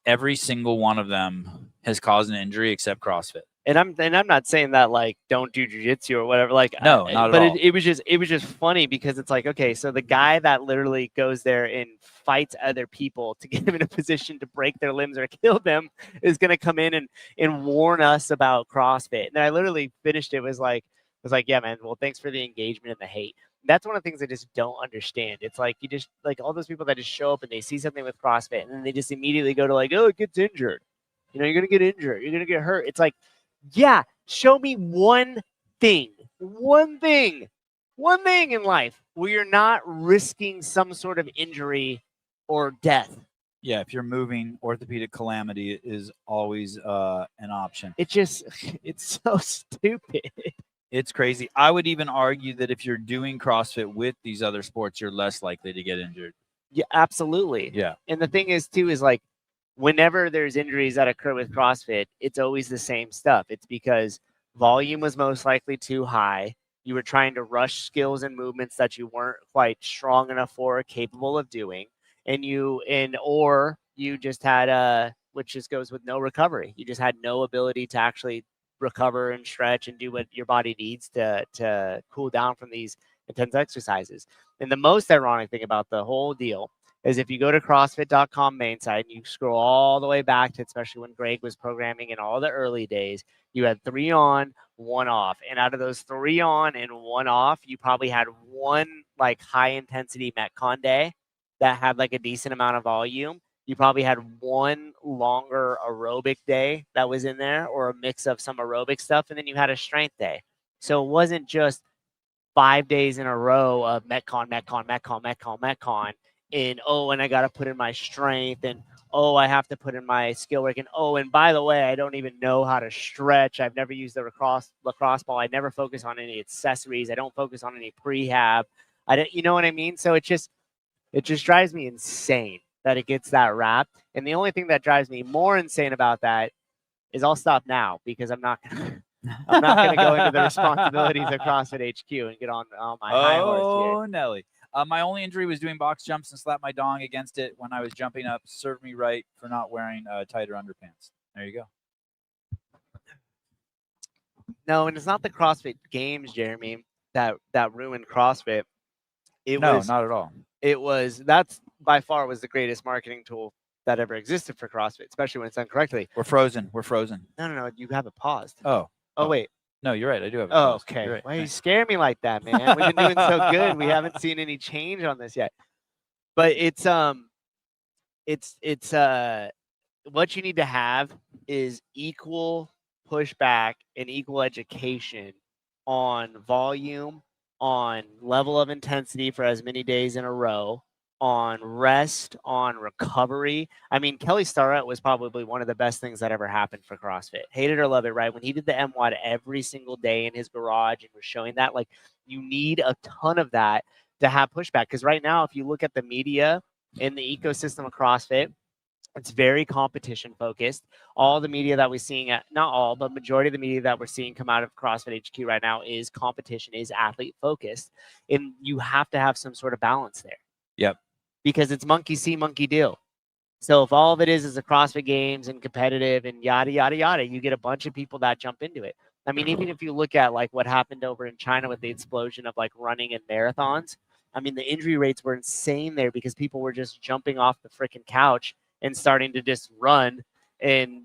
Every single one of them has caused an injury except CrossFit. And I'm not saying that like don't do jiu-jitsu or whatever. Like No, not at but all. it was just funny because it's like, okay, so the guy that literally goes there and fights other people to get them in a position to break their limbs or kill them is gonna come in and warn us about CrossFit. And I literally finished it was like, yeah, man, well, thanks for the engagement and the hate. That's one of the things I just don't understand. It's like you just like all those people that just show up and they see something with CrossFit and then they just immediately go to like, oh, it gets injured. You know, you're gonna get injured, you're gonna get hurt. It's like, yeah, show me one thing in life where you're not risking some sort of injury or death. Yeah, if you're moving, orthopedic calamity is always an option. It's so stupid. It's crazy. I would even argue that if you're doing CrossFit with these other sports, you're less likely to get injured. Yeah, absolutely. Yeah. And the thing is, too, is like whenever there's injuries that occur with CrossFit, it's always the same stuff. It's because volume was most likely too high. You were trying to rush skills and movements that you weren't quite strong enough for or capable of doing. Or you just had which just goes with no recovery. You just had no ability to actually recover and stretch and do what your body needs to cool down from these intense exercises. And the most ironic thing about the whole deal is if you go to CrossFit.com main site and you scroll all the way back to especially when Greg was programming in all the early days, you had 3 on, 1 off. And out of those 3 on and 1 off, you probably had one like high intensity Metcon day that had like a decent amount of volume. You probably had one longer aerobic day that was in there, or a mix of some aerobic stuff, and then you had a strength day. So it wasn't just 5 days in a row of Metcon, and I got to put in my strength, and I have to put in my skill work, and by the way, I don't even know how to stretch. I've never used the lacrosse ball. I never focus on any accessories. I don't focus on any prehab. I don't, you know what I mean? So it just drives me insane that it gets that rap. And the only thing that drives me more insane about that is I'll stop now because I'm not gonna go into the responsibilities of CrossFit HQ and get on my high horse here. Nelly. My only injury was doing box jumps and slapped my dong against it when I was jumping up. Served me right for not wearing tighter underpants. There you go. No, and it's not the CrossFit Games, Jeremy, that ruined CrossFit. No, not at all. That's by far was the greatest marketing tool that ever existed for CrossFit, especially when it's done correctly. We're frozen. No, you have it paused. Oh, wait. No, you're right. I do have it Oh, paused. okay. Right. Why you scare me like that, man? We've been doing so good. We haven't seen any change on this yet. But it's what you need to have is equal pushback and equal education on volume, on level of intensity for as many days in a row, on rest, on recovery. I mean, Kelly Starrett was probably one of the best things that ever happened for CrossFit. Hate it or love it, right? When he did the MWOD every single day in his garage and was showing that, like, you need a ton of that to have pushback. Because right now, if you look at the media in the ecosystem of CrossFit, it's very competition focused. All the media that we're seeing, not all, but majority of the media that we're seeing come out of CrossFit HQ right now is competition, is athlete focused. And you have to have some sort of balance there. Yep. Because it's monkey see, monkey do. So if all of it is a CrossFit Games and competitive and yada, yada, yada, you get a bunch of people that jump into it. I mean, even if you look at like what happened over in China with the explosion of like running and marathons, I mean, the injury rates were insane there because people were just jumping off the freaking couch and starting to just run and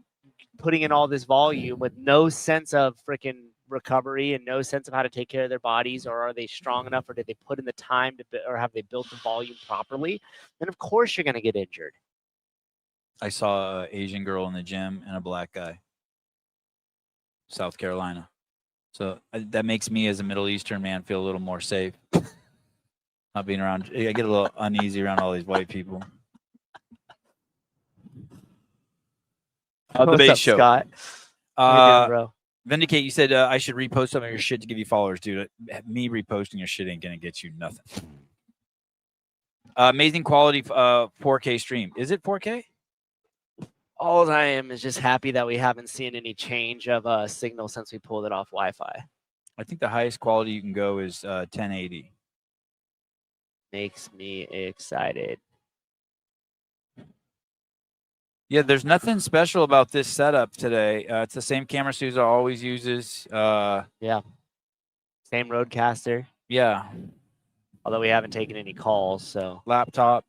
putting in all this volume with no sense of freaking recovery and no sense of how to take care of their bodies, or are they strong enough, or did they put in the time or have they built the volume properly? And of course you're going to get injured. I saw an Asian girl in the gym and a black guy. South Carolina. So that makes me as a Middle Eastern man feel a little more safe. Not being around, I get a little uneasy around all these white people. The What's base up, show. Scott? How you doing, bro? Vindicate, you said I should repost some of your shit to give you followers, dude. Me reposting your shit ain't gonna get you nothing. Amazing quality 4K stream. Is it 4K? All I am is just happy that we haven't seen any change of signal since we pulled it off Wi-Fi. I think the highest quality you can go is 1080. Makes me excited. Yeah, there's nothing special about this setup today. It's the same camera Souza always uses. Yeah. Same Roadcaster. Yeah. Although we haven't taken any calls, so. Laptop.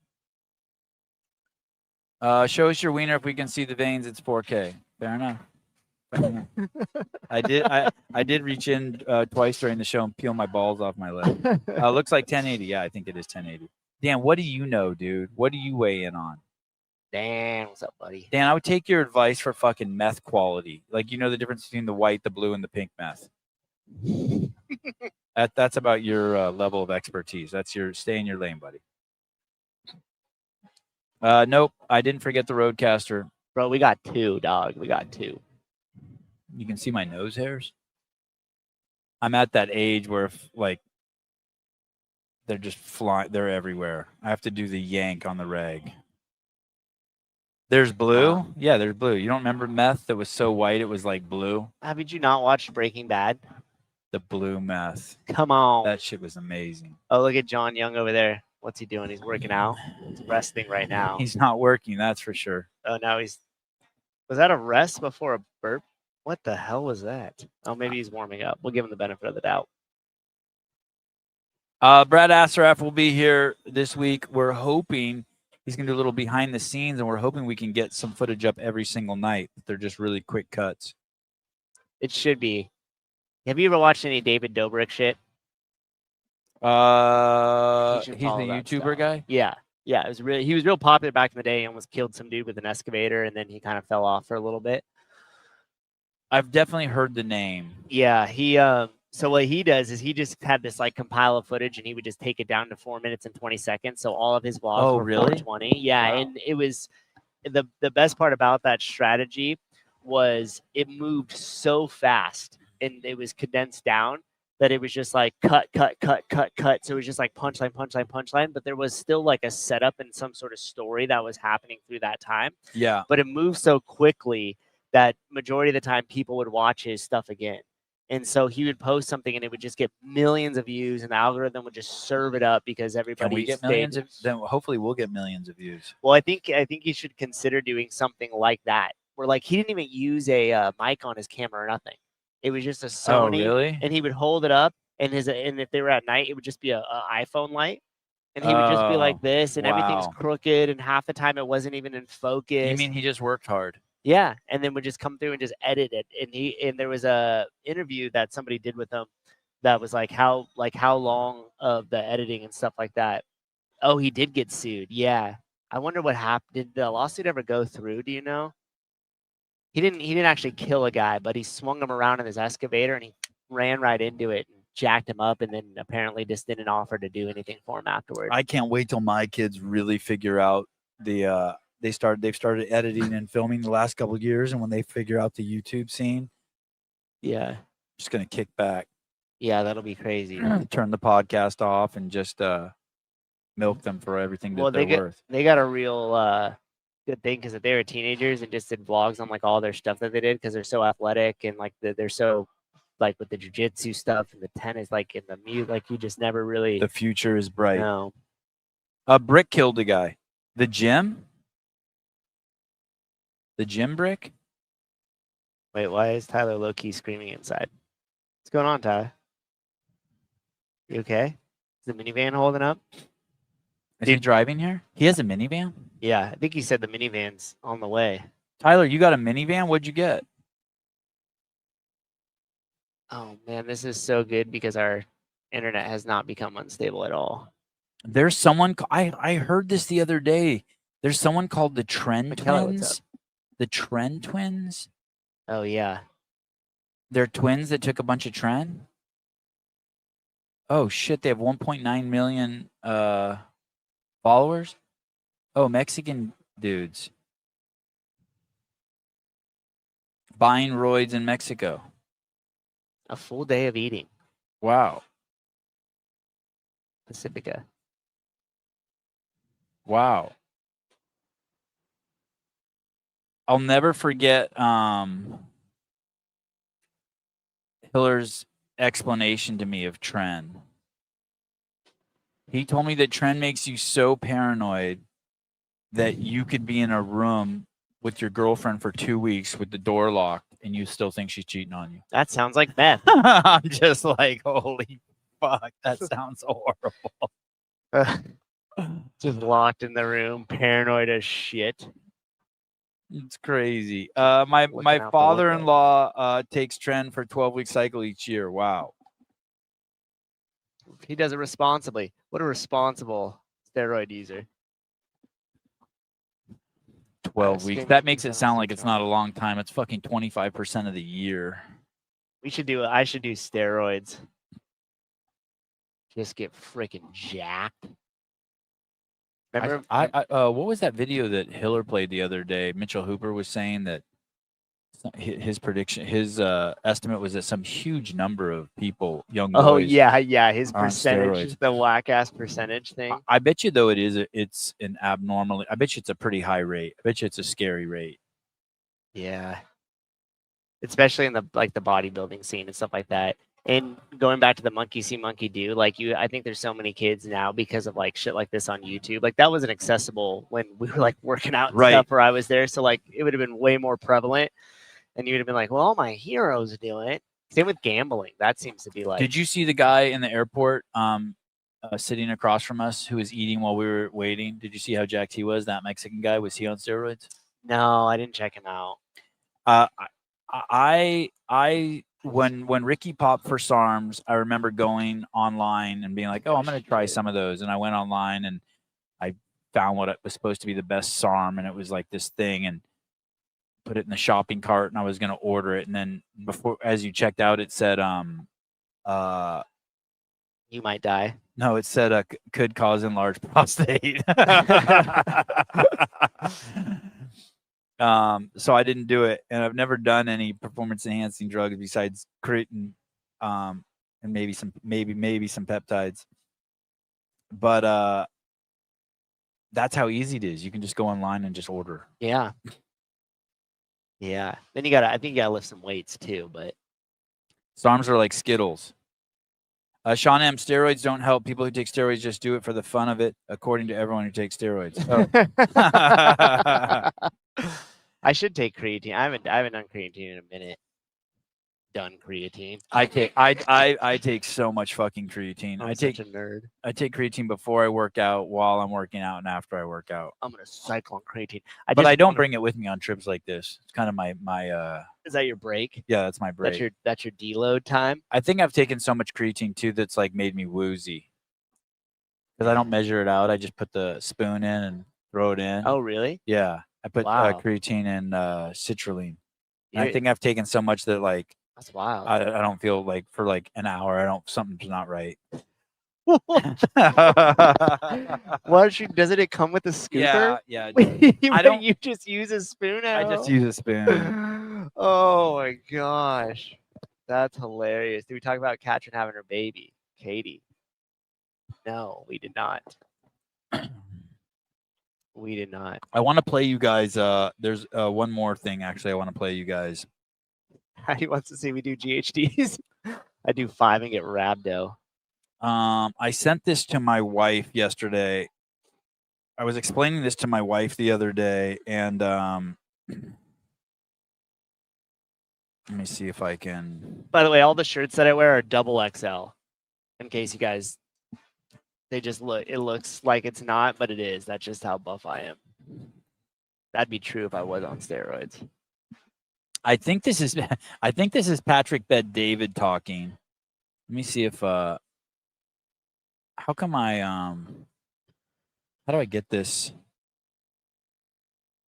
Show us your wiener if we can see the veins. It's 4K. Fair enough. I did reach in twice during the show and peel my balls off my leg. Looks like 1080. Yeah, I think it is 1080. Dan, what do you know, dude? What do you weigh in on? Dan, what's up, buddy? Dan, I would take your advice for fucking meth quality. Like, you know the difference between the white, the blue, and the pink meth. That's about your level of expertise. That's your stay in your lane, buddy. Nope, I didn't forget the Roadcaster. Bro, we got two, dog. We got two. You can see my nose hairs. I'm at that age where if, like, they're just flying. They're everywhere. I have to do the yank on the reg. There's blue. Yeah, there's blue. You don't remember meth that was so white it was like blue? Haven't you not watched Breaking Bad? The blue meth. Come on. That shit was amazing. Oh, look at John Young over there. What's he doing? He's working out. He's resting right now. He's not working, that's for sure. Oh, now he's... Was that a rest before a burp? What the hell was that? Oh, maybe he's warming up. We'll give him the benefit of the doubt. Brad Asaraf will be here this week. We're hoping he's going to do a little behind the scenes, and we're hoping we can get some footage up every single night. They're just really quick cuts. It should be. Have you ever watched any David Dobrik shit? He's the YouTuber guy? Yeah. Yeah, it was really he was real popular back in the day. He almost killed some dude with an excavator, and then he kind of fell off for a little bit. I've definitely heard the name. Yeah, he so what he does is he just had this like compile of footage, and he would just take it down to 4 minutes and 20 seconds. So all of his vlogs Oh, were really? 420. Yeah, Wow. and it was the best part about that strategy was it moved so fast and it was condensed down that it was just like cut, cut, cut, cut, cut. So it was just like punchline, punchline, punchline. But there was still like a setup and some sort of story that was happening through that time. Yeah. But it moved so quickly that majority of the time people would watch his stuff again. And so he would post something and it would just get millions of views, and the algorithm would just serve it up because everybody Can we get stayed- millions of? Then hopefully we'll get millions of views. Well, I think you should consider doing something like that, where like he didn't even use a mic on his camera or nothing. It was just a Oh, Sony, really? and he would hold it up, and if they were at night, it would just be a iPhone light, and he would just be like Oh, this, and everything's wow. crooked, and half the time it wasn't even in focus. You mean he just worked hard? Yeah, and then would just come through and just edit it. And there was a interview that somebody did with him that was like how long of the editing and stuff like that. Oh, he did get sued. Yeah. I wonder what happened. Did the lawsuit ever go through? Do you know? He didn't actually kill a guy, but he swung him around in his excavator and he ran right into it and jacked him up, and then apparently just didn't offer to do anything for him afterwards. I can't wait till my kids really figure out the they've started editing and filming the last couple of years, and when they figure out the YouTube scene, Yeah. just gonna kick back, Yeah, that'll be crazy. turn the podcast off, and just milk them for everything that Well, they're worth. they got a real good thing because if they were teenagers and just did vlogs on like all their stuff that they did because they're so athletic and like they're so like with the jujitsu stuff and the tennis, like in the mute, like you just never really The future is bright. know. A brick killed a guy. The gym brick. Wait, why is Tyler low key screaming inside? What's going on, Tyler? You okay? Is the minivan holding up? Is he driving here? He has a minivan. Yeah, I think he said the minivan's on the way. Tyler, you got a minivan? What'd you get? Oh man, this is so good because our internet has not become unstable at all. There's someone. I heard this the other day. There's someone called the Trend Michaela, what's Twins. The Trend Twins. Oh yeah. They're twins that took a bunch of Trend. Oh shit! They have 1.9 million followers. Oh, Mexican dudes buying roids in Mexico. A full day of eating. Wow. Pacifica. Wow. I'll never forget Hiller's explanation to me of Trend. He told me that Trend makes you so paranoid that you could be in a room with your girlfriend for 2 weeks with the door locked and you still think she's cheating on you. That sounds like meth. I'm just like, holy fuck, that sounds horrible. Just locked in the room, paranoid as shit. It's crazy. My Looking out the father-in-law takes Trend for a 12-week cycle each year. Wow. He does it responsibly. What a responsible steroid user. 12 weeks. Skin That makes it sound consistency like it's not a long time. It's fucking 25% of the year. I should do steroids. Just get freaking jacked. Remember? What was that video that Hiller played the other day? Mitchell Hooper was saying that his prediction, his estimate was that some huge number of people, young boys. Oh yeah, his are on percentage, steroids. the whack ass percentage thing. I bet you though it's an abnormally. I bet you it's a pretty high rate. I bet you it's a scary rate. Yeah. Especially in the bodybuilding scene and stuff like that. And going back to the monkey see monkey do, I think there's so many kids now because of like shit like this on YouTube. Like that wasn't accessible when we were like working out and Right. stuff where I was there. So like it would have been way more prevalent. And you would have been like, well, all my heroes do it. Same with gambling. That seems to be like. Did you see the guy in the airport sitting across from us who was eating while we were waiting? Did you see how jacked he was? That Mexican guy, was he on steroids? No, I didn't check him out. When Ricky popped for SARMs, I remember going online and being like, "Oh, I'm going to try some of those." And I went online and I found what it was supposed to be the best SARM, and it was like this thing, and put it in the shopping cart, and I was gonna order it, and then as you checked out, it said You might die. no, it said could cause enlarged prostate. So I didn't do it, and I've never done any performance enhancing drugs besides creatine, and maybe some peptides. But that's how easy it is. You can just go online and just order. Yeah. Yeah. Then I think you gotta lift some weights too, but SARMs are like Skittles. Sean M, steroids don't help. People who take steroids just do it for the fun of it, according to everyone who takes steroids. Oh. I should take creatine. I haven't done creatine in a minute. Done creatine. I take so much fucking creatine. I'm I such a nerd. take creatine before I work out, while I'm working out, and after I work out. I'm gonna cycle on creatine. But I don't bring it with me on trips like this. It's kind of my Is that your break? yeah, that's my break. That's your deload time. I think I've taken so much creatine too that's like made me woozy. Because I don't measure it out. I just put the spoon in and throw it in. Oh, really? Yeah, I put Wow. creatine and citrulline. And I You're- think I've taken so much that like That's wild. I don't feel like for like an hour something's not right. Doesn't it come with a scooper? Yeah. I don't- You just use a spoon. I just use a spoon. Oh my gosh, that's hilarious. Did we talk about Katrin having her baby, Katie? No, we did not. We did not. I want to play you guys. There's one more thing actually. I want to play you guys. He wants to see we do GHDs. I do 5 and get rhabdo. I sent this to my wife yesterday. I was explaining this to my wife the other day, and let me see if I can. By the way, all the shirts that I wear are double XL. In case you guys, they just look. It looks like it's not, but it is. That's just how buff I am. That'd be true if I was on steroids. I think this is Patrick Bet David talking. Let me see if how come how do I get this?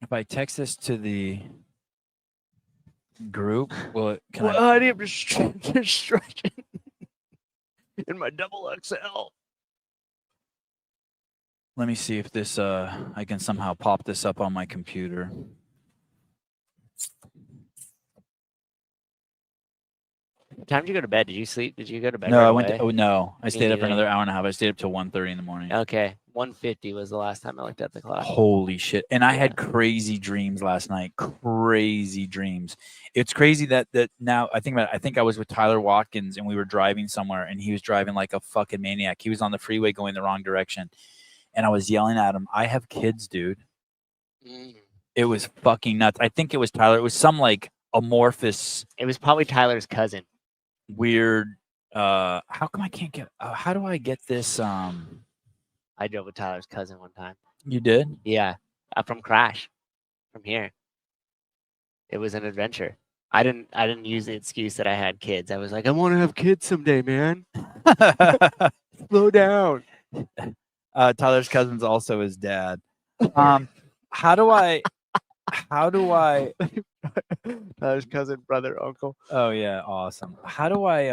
If I text this to the group, can I I need to stretch it in my double XL. let me see if this I can somehow pop this up on my computer. What time did you go to bed? Did you sleep? Did you go to bed? No, right I went away? to, oh no, I stayed up for neither. another hour and a half. I stayed up till 1:30 in the morning. Okay, 1:50 was the last time I looked at the clock. Holy shit. And I had crazy dreams last night. Crazy dreams. It's crazy that now I think about it. I think I was with Tyler Watkins and we were driving somewhere and he was driving like a fucking maniac. He was on the freeway going the wrong direction. And I was yelling at him, I have kids, dude. Mm. It was fucking nuts. I think it was Tyler. It was some like amorphous, It was probably Tyler's cousin. weird how come I can't get how do I get this I drove with Tyler's cousin one time. you did? Yeah, from Crash, from here. It was an adventure. I didn't use the excuse that I had kids. I was like, I want to have kids someday, man. Slow down. Tyler's cousin's also his dad. How do I Tyler's cousin, brother, uncle. oh yeah, awesome. How do I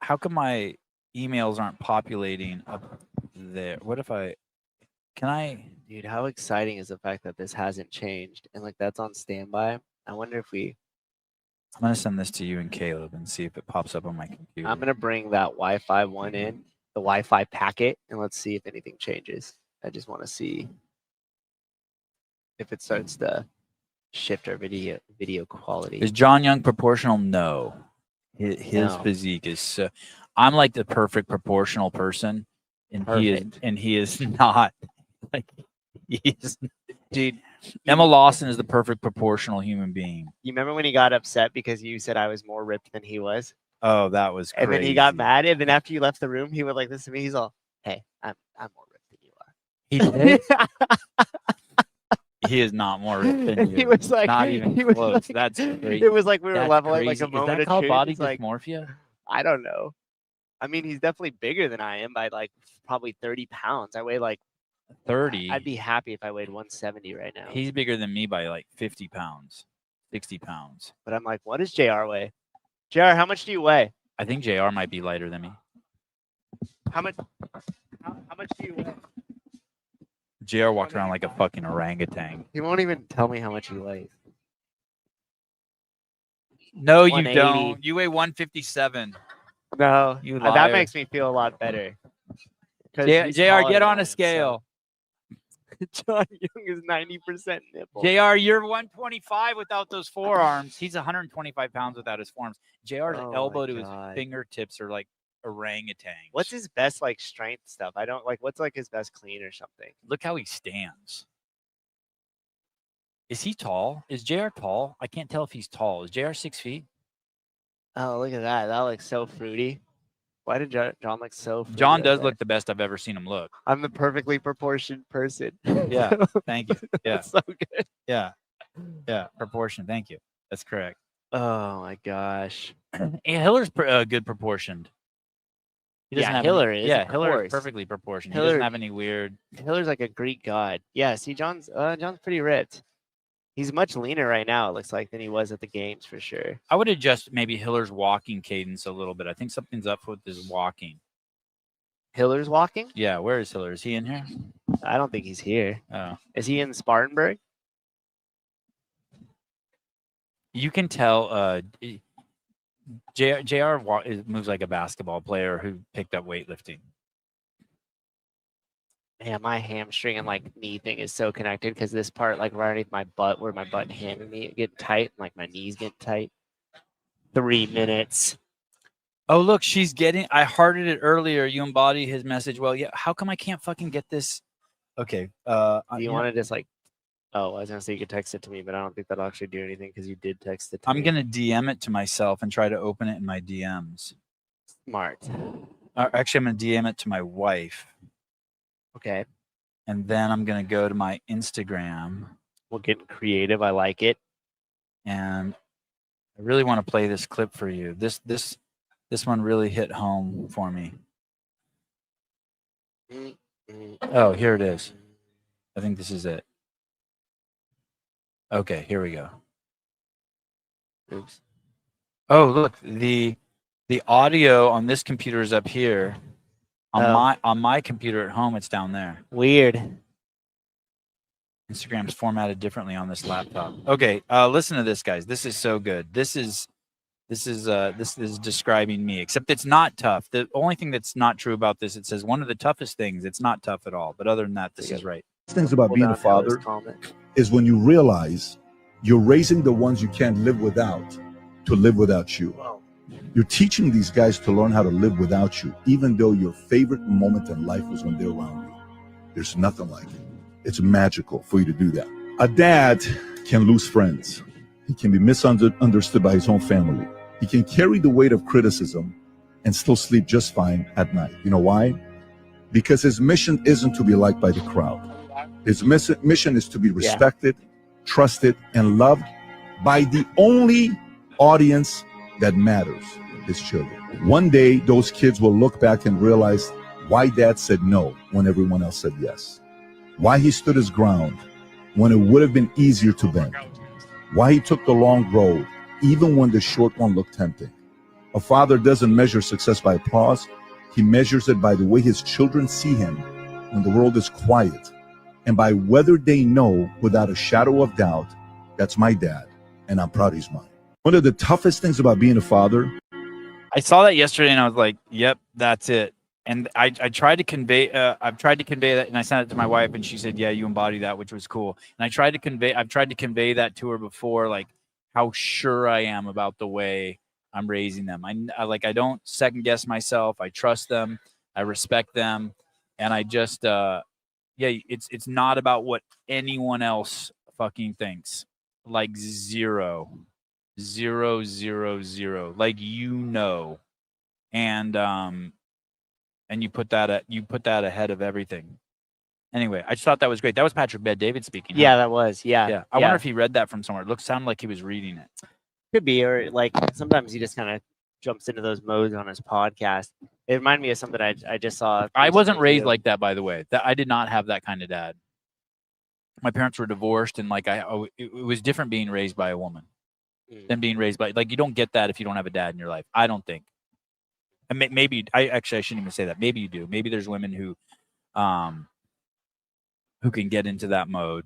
how come my emails aren't populating up there? What if can I Dude, how exciting is the fact that this hasn't changed and like that's on standby? I wonder if I'm gonna send this to you and Caleb and see if it pops up on my computer. I'm gonna bring that Wi-Fi one in, the Wi-Fi packet, and let's see if anything changes. I just want to see if it starts to shift our video quality. Is John Young proportional? No. His No. physique is I'm like the perfect proportional person, and Perfect. he is not. Like he's Dude, Emma Lawson is the perfect proportional human being. you remember when he got upset because you said I was more ripped than he was? Oh, that was crazy. And then he got mad, and then after you left the room, he would like this to me. He's all, "Hey, I'm more ripped than you are." He did. He is not more ripped than And you. he was like, Not even he was close. like- That's crazy. It was like we were That's leveling like crazy. a moment Is that of called truth. body It's like, dysmorphia? I don't know. I mean, he's definitely bigger than I am by like probably 30 pounds. I weigh like 30. I'd be happy if I weighed 170 right now. He's bigger than me by like 50 pounds, 60 pounds. But I'm like, what does JR weigh? JR, how much do you weigh? I think JR might be lighter than me. How much? How much do you weigh? JR walks around like a fucking orangutan. He won't even tell me how much he weighs. No, you 180. don't. You weigh 157. No, You that liar. makes me feel a lot better. 'Cause JR, he's JR, taller get than on I a am, so- scale. John Young is 90% nipple. JR, you're 125 without those forearms. He's 125 pounds without his forearms. JR's Oh my elbow to God. his fingertips are like orangutans. What's his best like strength stuff? I don't like. What's like his best clean or something? Look how he stands. Is he tall? Is JR tall? I can't tell if he's tall. Is JR 6 feet? Oh, look at that. That looks so fruity. Why did John look so fruity? John like does that? look the best I've ever seen him look. I'm the perfectly proportioned person. Yeah, thank you. Yeah, That's so good. yeah, yeah. Proportion. Thank you. That's correct. Oh my gosh. And Hiller's good proportioned. He doesn't Yeah, have Hiller any, is, Yeah, of Hiller course. is perfectly proportioned. He Hiller- doesn't have any weird. Hiller's like a Greek god. Yeah, see, John's pretty ripped. He's much leaner right now, it looks like, than he was at the games for sure. I would adjust maybe Hiller's walking cadence a little bit. I think something's up with his walking. Hiller's walking? Yeah, where is Hiller? Is he in here? I don't think he's here. Oh, Is he in Spartanburg? you can tell. JR moves like a basketball player who picked up weightlifting. Man, my hamstring and like knee thing is so connected because this part, like right underneath my butt, where my butt and hand and knee get tight, like my knees get tight. 3 minutes. Oh, look, she's getting. I hearted it earlier. You embody his message well. Yeah. How come I can't fucking get this? Okay. Do you want to just like? Oh, I was gonna say you could text it to me, but I don't think that'll actually do anything because you did text it to me. I'm gonna DM it to myself and try to open it in my DMs. Smart. Actually, I'm gonna DM it to my wife, Okay, and then I'm gonna go to my Instagram, we're getting creative. I like it. and I really want to play this clip for you. This one really hit home for me. Oh, here it is. I think this is it. Okay, here we go. Oops. Oh, look, the audio on this computer is up here. On my computer at home, it's down there. Weird. Instagram's formatted differently on this laptop. Okay, listen to this, guys. This is so good. This is describing me, except it's not tough. The only thing that's not true about this, it says one of the toughest things. It's not tough at all. But other than that, this is right. Things about Hold being on, a father comment. is when you realize you're raising the ones you can't live without to live without you. You're teaching these guys to learn how to live without you, even though your favorite moment in life was when they're around you. There's nothing like it. It's magical for you to do that. A dad can lose friends. He can be misunderstood by his own family. He can carry the weight of criticism and still sleep just fine at night. You know why? Because his mission isn't to be liked by the crowd. His mission is to be respected, trusted, and loved by the only audience that matters, his children. One day, those kids will look back and realize why dad said no when everyone else said yes. Why he stood his ground when it would have been easier to bend. Why he took the long road, even when the short one looked tempting. A father doesn't measure success by applause. He measures it by the way his children see him when the world is quiet, and by whether they know without a shadow of doubt, that's my dad, and I'm proud he's mine. One of the toughest things about being a father. I saw that yesterday, and I was like, "Yep, that's it." And I tried to convey. I've tried to convey that, and I sent it to my wife, and she said, "Yeah, you embody that," which was cool. And I've tried to convey that to her before, like how sure I am about the way I'm raising them. I don't second guess myself. I trust them. I respect them, and I just it's not about what anyone else fucking thinks. Like zero, like and you put that ahead of everything. Anyway, I just thought that was great. That was Patrick Bet-David speaking. Yeah, huh? that was. Yeah. I wonder if he read that from somewhere. It sounded like he was reading it. Could be, or like sometimes he just kind of jumps into those modes on his podcast. It reminded me of something I just saw. I wasn't recently, raised too. like that, by the way. That I did not have that kind of dad. My parents were divorced, and like it was different being raised by a woman than being raised by, like, you don't get that if you don't have a dad in your life. I don't think. And maybe I shouldn't even say that. Maybe you do. Maybe there's women who can get into that mode.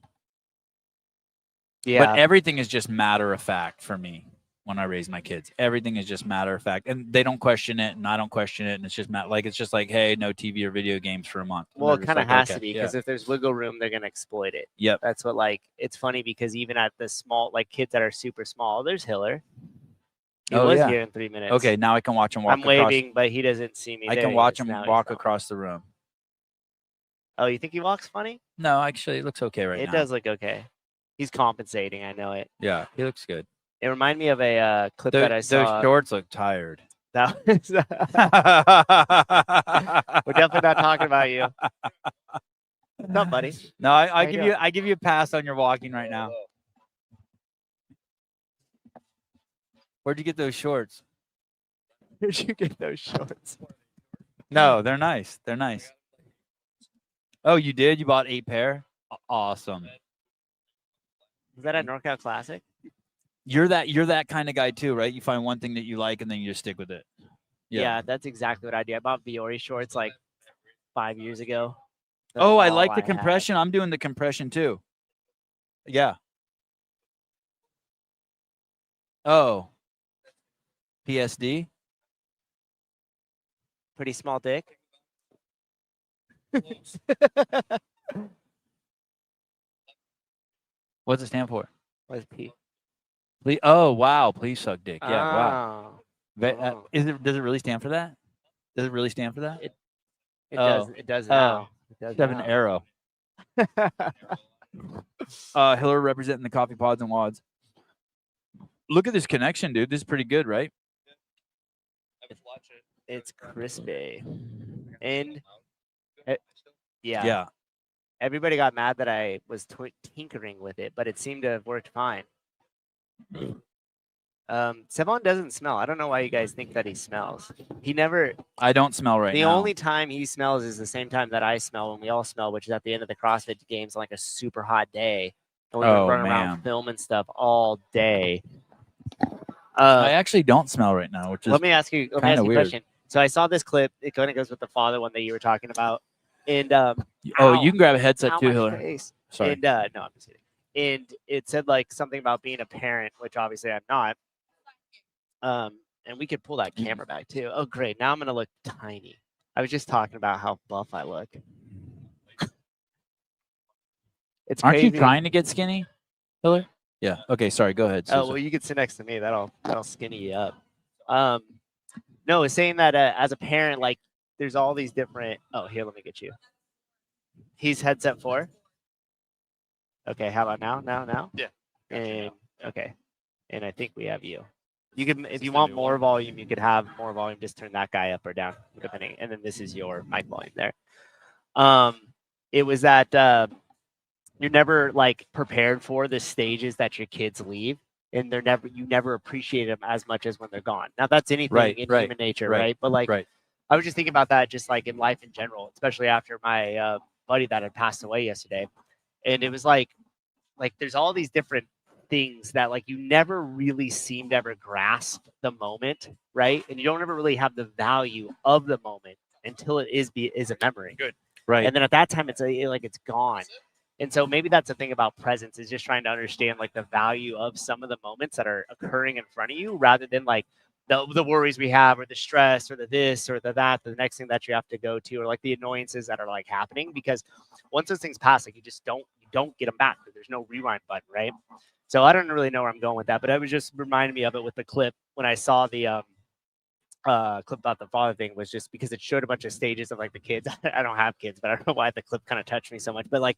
Yeah. But everything is just matter of fact for me when I raise my kids. Everything is just matter of fact, and they don't question it, and I don't question it, and it's just like, hey, no TV or video games for a month. And Well, it they're just kind of like, has okay, to be yeah. because if there's wiggle room, they're gonna exploit it. Yep. That's what, like, it's funny because even at the small, like, kids that are super small, there's Hiller. He Oh, was yeah. here in 3 minutes. Okay, now I can watch him walk I'm across. waving, but he doesn't see me. I There can he watch is. him Now he's walk gone. across the room. Oh, you think he walks funny? No, actually, it looks okay right It now. does look okay. He's compensating. I know it. Yeah, he looks good. It reminded me of a clip that I Those saw. shorts look tired. That was, we're definitely not talking about you. What's up, buddy? No, How I you give doing? you I give you a pass on your walking right now. Where'd you get those shorts? Where'd you get those shorts? No, they're nice. They're nice. Oh, you did? You bought 8 pair? Awesome. Is that a NorCal Classic? You're that kind of guy too, right? You find one thing that you like and then you just stick with it. Yeah, that's exactly what I do. I bought Viore shorts like 5 years ago. That's Oh, I all like the had. compression. I'm doing the compression too. Yeah. Oh. PSD? Pretty small dick. What's it stand for? What's P? Please, oh, wow. Please suck dick. Yeah, wow. Oh, oh. Does it really stand for that? Does it really stand for that? It Oh. does. It does now. It does Should have an now. arrow. Hiller representing the coffee pods and wads. Look at this connection, dude. This is pretty good, right? It's crispy. And yeah. Yeah. Everybody got mad that I was tinkering with it, but it seemed to have worked fine. Sevon doesn't smell. I don't know why you guys think that he smells. He never. I don't smell right The now. only time he smells is the same time that I smell when we all smell, which is at the end of the CrossFit games on like a super hot day. And we Oh, would run man. around filming stuff all day. I actually don't smell right now, which is Let me ask you a kinda weird. question. So I saw this clip. It kind of goes with the father one that you were talking about. And oh, ow, you can grab a headset ow, too, my Hiller. face. Sorry. And no, I'm just kidding. And it said like something about being a parent, which obviously I'm not. And we could pull that camera back too. Oh, great. Now I'm gonna look tiny. I was just talking about how buff I look. It's Aren't crazy. you trying to get skinny, Hiller? Yeah. Okay. Sorry. Go ahead. Oh, well, you could sit next to me. That'll skinny you up. No, it's saying that as a parent, like there's all these different. Oh, here, let me get you. He's headset 4. Okay, how about now? Now? Yeah. And okay, and I think we have you. You can, if you want more volume, you could have more volume. Just turn that guy up or down, depending. And then this is your mic volume there. It was that you're never like prepared for the stages that your kids leave, and you never appreciate them as much as when they're gone. Now that's anything in human nature, right? But like, I was just thinking about that, just like in life in general, especially after my buddy that had passed away yesterday, and it was like there's all these different things that like you never really seem to ever grasp the moment, right? And you don't ever really have the value of the moment until it is a memory. Good. Right. And then at that time, it's like it's gone. And so maybe that's the thing about presence, is just trying to understand like the value of some of the moments that are occurring in front of you, rather than like the worries we have, or the stress, or the this or the that, the next thing that you have to go to, or like the annoyances that are like happening. Because once those things pass, like you don't get them back. There's no rewind button, right? So I don't really know where I'm going with that, but it was just reminding me of it with the clip when I saw the clip about the father thing, was just because it showed a bunch of stages of like the kids. I don't have kids, but I don't know why the clip kind of touched me so much. But like,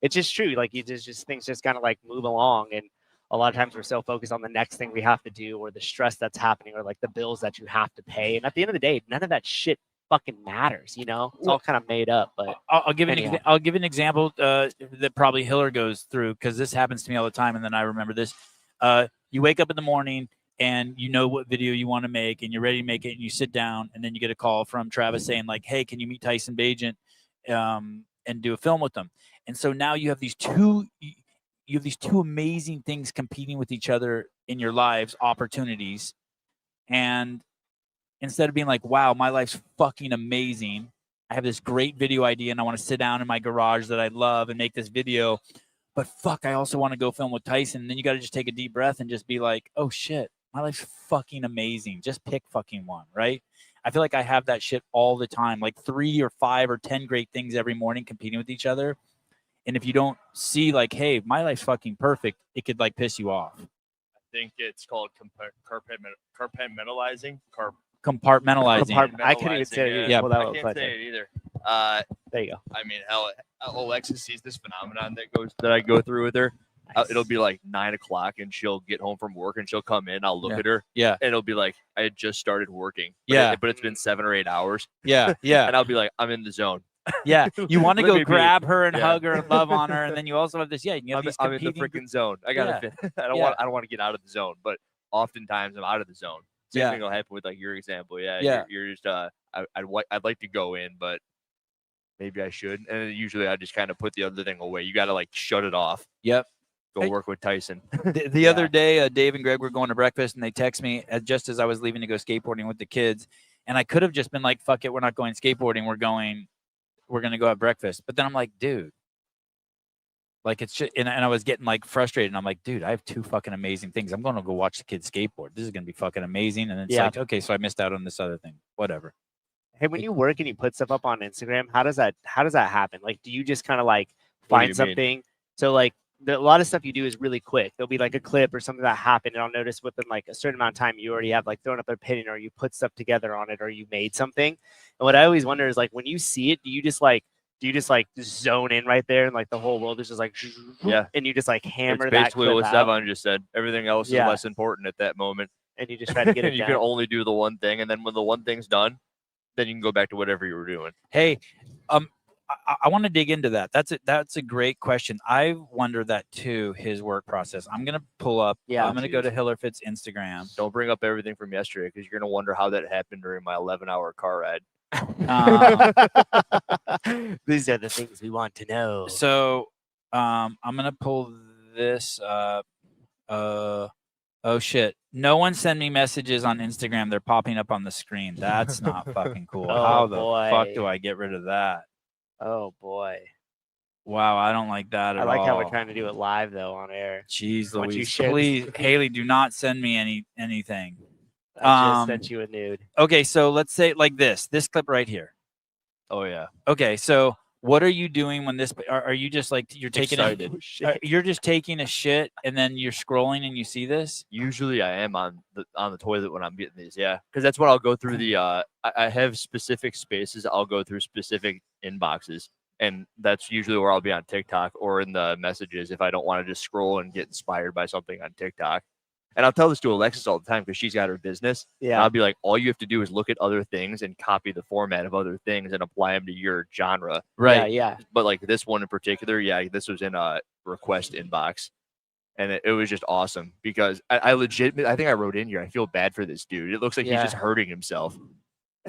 it's just true. Like you just things just kind of like move along, and a lot of times we're so focused on the next thing we have to do, or the stress that's happening, or like the bills that you have to pay. And at the end of the day, none of that shit fucking matters. You know, it's all kind of made up. But I'll give an example that probably Hiller goes through, because this happens to me all the time, and then I remember this. You wake up in the morning and you know what video you want to make, and you're ready to make it, and you sit down, and then you get a call from Travis saying like, "Hey, can you meet Tyson Bagent and do a film with them?" And so now you have these two amazing things competing with each other in your lives, opportunities, and instead of being like, "Wow, my life's fucking amazing. I have this great video idea, and I want to sit down in my garage that I love and make this video." But fuck, I also want to go film with Tyson. And then you got to just take a deep breath and just be like, oh shit, my life's fucking amazing. Just pick fucking one, right? I feel like I have that shit all the time, like 3 or 5 or 10 great things every morning competing with each other. And if you don't see like, hey, my life's fucking perfect, it could like piss you off. I think it's called compartmentalizing. Compartmentalizing. I couldn't even say it. Yeah, Well, I can't say it either. There you go. I mean, hell, Alexis sees this phenomenon that I go through with her. It'll be like 9 o'clock, and she'll get home from work, and she'll come in. I'll look at her, Yeah. and it'll be like I had just started working. But it's been 7 or 8 hours. Yeah. And I'll be like, I'm in the zone. Yeah. You want to Let go me grab be. her and Yeah. hug her and love on her, and then you also have this. Yeah, you have these I'm in the competing. freaking zone. I gotta. I don't want to get out of the zone, but oftentimes I'm out of the zone. Same thing will happen with like your example. Yeah. You're just I'd like to go in, but maybe I should. And then usually I just kind of put the other thing away. You got to like shut it off. Yep. Go work with Tyson. The other day, Dave and Greg were going to breakfast, and they text me just as I was leaving to go skateboarding with the kids. And I could have just been like, "Fuck it, we're not going skateboarding. We're going to go have breakfast." But then I'm like, dude, like it's just, and I was getting like frustrated. And I'm like, dude, I have 2 fucking amazing things. I'm going to go watch the kids skateboard. This is going to be fucking amazing. And it's like, okay, so I missed out on this other thing. Whatever. Hey, when you work and you put stuff up on Instagram, how does that happen? Like, do you just kind of like What do you find something? So like a lot of stuff you do is really quick. There'll be like a clip or something that happened, and I'll notice within like a certain amount of time you already have like thrown up an opinion, or you put stuff together on it, or you made something. And what I always wonder is like when you see it, do you just zone in right there and like the whole world is just like and you just like hammer It's that basically clip what out, Stefan just said. Everything else is Yeah. less important at that moment. and you just try to get it You down. can only do the one thing, and then when the one thing's done, then you can go back to whatever you were doing. Hey, I want to dig into that. That's a great question. I wonder that too. His work process. I'm gonna pull up. Yeah. I'm gonna go to Hillerfit's Instagram. Don't bring up everything from yesterday because you're gonna wonder how that happened during my 11-hour car ride. These are the things we want to know. So, I'm gonna pull this up. Oh shit! No one send me messages on Instagram. They're popping up on the screen. That's not fucking cool. Oh, How the boy. fuck do I get rid of that? Oh boy. Wow, I don't like that at all. I like how we're trying to do it live though on air. Jeez Once you Louise, share the please, screen. Haley, do not send me anything. I just sent you a nude. Okay, so let's say like this clip right here. Oh yeah. Okay, so what are you doing when this? Are you just like you're taking Excited. you're just taking a shit and then you're scrolling and you see this? Usually I am on the toilet when I'm getting these, yeah, because that's what I'll go through the. I have specific spaces. I'll go through specific inboxes, and that's usually where I'll be on TikTok or in the messages if I don't want to just scroll and get inspired by something on TikTok. And I'll tell this to Alexis all the time because she's got her business. And Yeah. I'll be like, all you have to do is look at other things and copy the format of other things and apply them to your genre. Right. Yeah. But like this one in particular, yeah, this was in a request inbox. And it was just awesome because I legitimately, I think I wrote in here, I feel bad for this dude. It looks like he's Yeah. just hurting himself.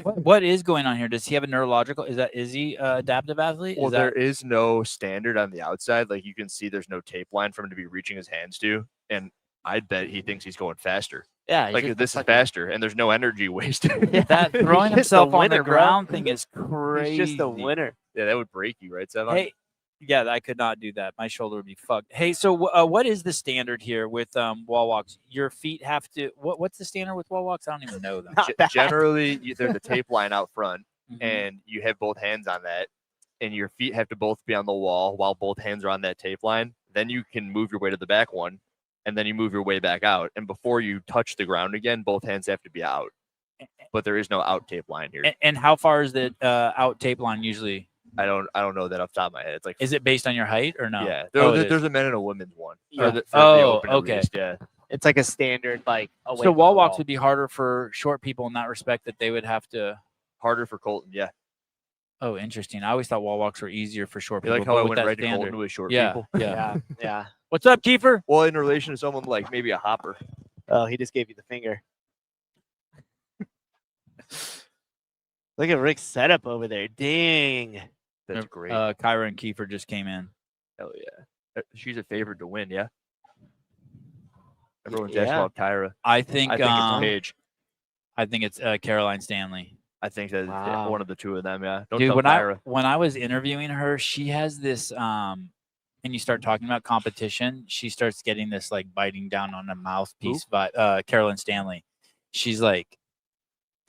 What is going on here? Does he have a neurological? Is he adaptive athlete? Well, Is that, there is no standard on the outside. Like you can see there's no tape line for him to be reaching his hands to. And I'd bet he thinks he's going faster. Yeah. he's Like just this is fucking- faster and there's no energy wasted. Yeah. that He's throwing just a himself on winner, the bro. ground thing is crazy. He's just a winner. Yeah, that would break you, right, Sevan? Hey, yeah, I could not do that. My shoulder would be fucked. Hey, so what is the standard here with wall walks? Your feet have to. What's the standard with wall walks? I don't even know them. Not bad. Generally, there's a tape line out front, Mhm. and you have both hands on that, and your feet have to both be on the wall while both hands are on that tape line. Then you can move your way to the back one, and then you move your way back out. And before you touch the ground again, both hands have to be out. But there is no out tape line here. And how far is the out tape line usually? I don't know that off the top of my head. It's like Is it based on your height or no? yeah. Oh, it is. There's a men and a women's one. Yeah. For the Oh, open okay. at least, yeah. It's like a standard, like away So from wall the walks wall. would be harder for short people in that respect that they would have to. Harder for Colton, yeah. Oh, interesting. I always thought wall walks were easier for short You people. like how but I with went that right to standard. Colton with short Yeah, people? yeah. Yeah. Yeah. What's up, Kiefer? Well, in relation to someone like maybe a hopper. Oh, he just gave you the finger. Look at Rick's setup over there. Dang. That's great. Kyra and Kiefer just came in. Hell yeah. She's a favorite to win, yeah. Everyone's asking Yeah. about Kyra. I think it's Paige. I think it's Caroline Stanley. I think that's Wow. one of the two of them, yeah. Don't Dude, tell Kyra. when I was interviewing her, she has this and you start talking about competition, she starts getting this like biting down on a mouthpiece by Caroline Stanley. She's like,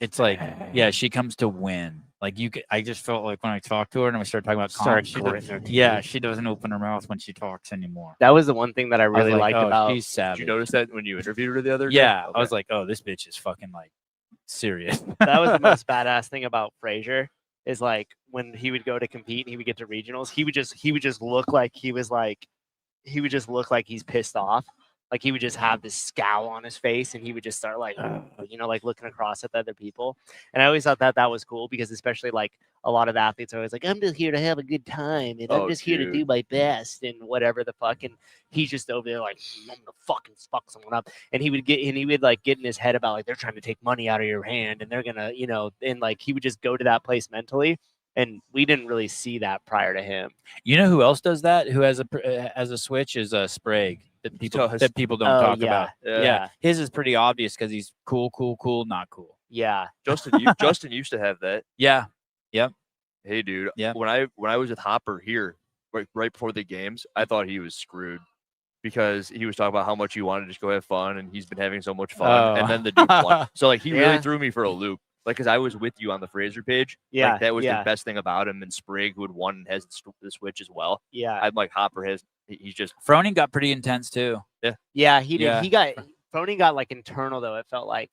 it's like, yeah, she comes to win. Like I just felt like when I talked to her and we started talking about she doesn't open her mouth when she talks anymore. That was the one thing that I I was really like, liked oh, about. she's savage. Did you notice that when you interviewed her the other day? Yeah, Okay. I was like, oh, this bitch is fucking like serious. That was the most badass thing about Frazier is like when he would go to compete and he would get to regionals, he would just look like he's pissed off. Like he would just have this scowl on his face and he would just start like, like looking across at the other people. And I always thought that was cool because especially like a lot of athletes are always like, I'm just here to have a good time and I'm just here to do my best and whatever the fuck. And he's just over there like, I'm gonna fucking fuck someone up. And he would like get in his head about like they're trying to take money out of your hand and they're gonna, and like he would just go to that place mentally. And we didn't really see that prior to him. You know who else does that? Who has a switch is Sprague that people don't talk about. Yeah, his is pretty obvious because he's cool, not cool. Yeah, Justin used to have that. Yeah, yep. Hey, dude. Yeah. When I was with Hopper here, right before the games, I thought he was screwed because he was talking about how much he wanted to just go have fun, and he's been having so much fun. And then the dude won. So like he really threw me for a loop. Like, because I was with you on the Fraser page. Yeah. Like, that was the best thing about him. And Sprague, who had won and has the switch as well. Yeah. I'm like, Hopper has, he's just. Froning got pretty intense too. Yeah. Yeah, he did. Yeah. Froning got like internal though. It felt like,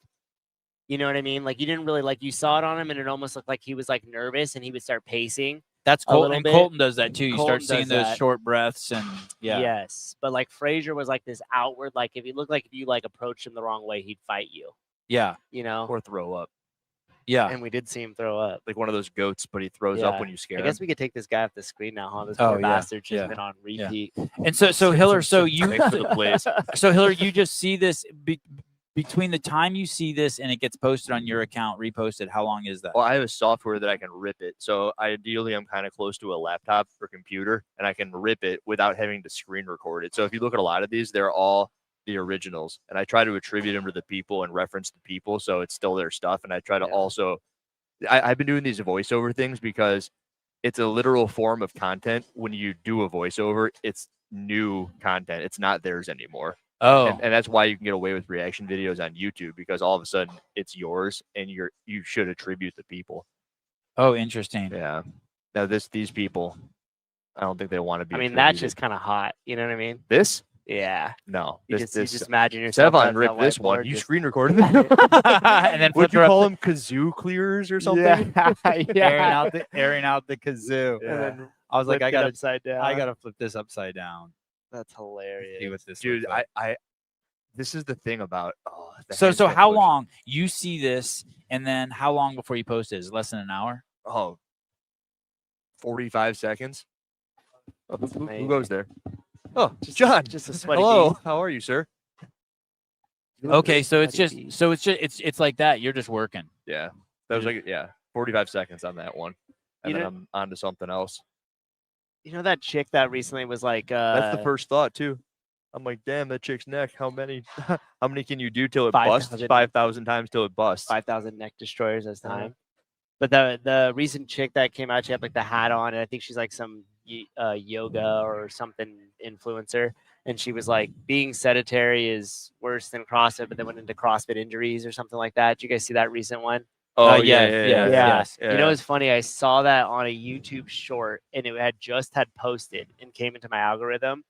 you know what I mean? Like you didn't really like, you saw it on him and it almost looked like he was like nervous and he would start pacing. That's a Colton. little And bit. Colton does that too. You Colton start seeing does those that. short breaths and Yes. But like Frazier was like this outward, like if he looked like if you like approached him the wrong way, he'd fight you. Yeah. You know? Or throw up. Yeah. And we did see him throw up. Like one of those goats, but he throws up when you scare I him. guess we could take this guy off the screen now, huh? This Oh, poor yeah. bastard just Yeah. been on repeat. And so Hiller, so you Thanks for the plays. so Hiller, you just see this between the time you see this and it gets posted on your account, reposted. How long is that? Well, I have a software that I can rip it. So ideally, I'm kind of close to a laptop or computer, and I can rip it without having to screen record it. So if you look at a lot of these, they're all the originals, and I try to attribute them to the people and reference the people, so it's still their stuff. And I try to also, I've been doing these voiceover things because it's a literal form of content. When you do a voiceover, it's new content. It's not theirs anymore. Oh, And that's why you can get away with reaction videos on YouTube, because all of a sudden it's yours and you should attribute the people. oh, interesting. Yeah. Now these people, I don't think they want to be. I mean, that's attributed. just kind of hot. You know what I mean? This. Yeah. No, You this just imagine yourself. Sevon on that ripped this one. whiteboard, You just- screen recorded it. And then Would flip you her up call the- them kazoo clears or something? Yeah. airing out the kazoo. And then I was like, flipped I it gotta upside down. I gotta flip this upside down. That's hilarious. See what this Dude, looks like. I this is the thing about the So handstand how push. long you see this, and then how long before you post it? Is it less than an hour? Oh, 45 seconds. Oh, That's who amazing. goes there? Oh, John. Just a sweaty Hello. beast. How are you, sir? Okay, so it's Sweaty just beast. it's like that. You're just working. Yeah. That was like 45 seconds on that one. And You then know- I'm on to something else. You know that chick that recently was like, That's the first thought too. I'm like, damn, that chick's neck. How many can you do till it busts? 5,000. 5,000 times till it busts. 5,000 neck destroyers as Uh-huh. time. But the recent chick that came out, she had like the hat on, and I think she's like some yoga or something influencer. And she was like, being sedentary is worse than CrossFit, but then went into CrossFit injuries or something like that. Did you guys see that recent one? Oh, Yeah. yes. You know, it's funny. I saw that on a YouTube short, and it had posted and came into my algorithm,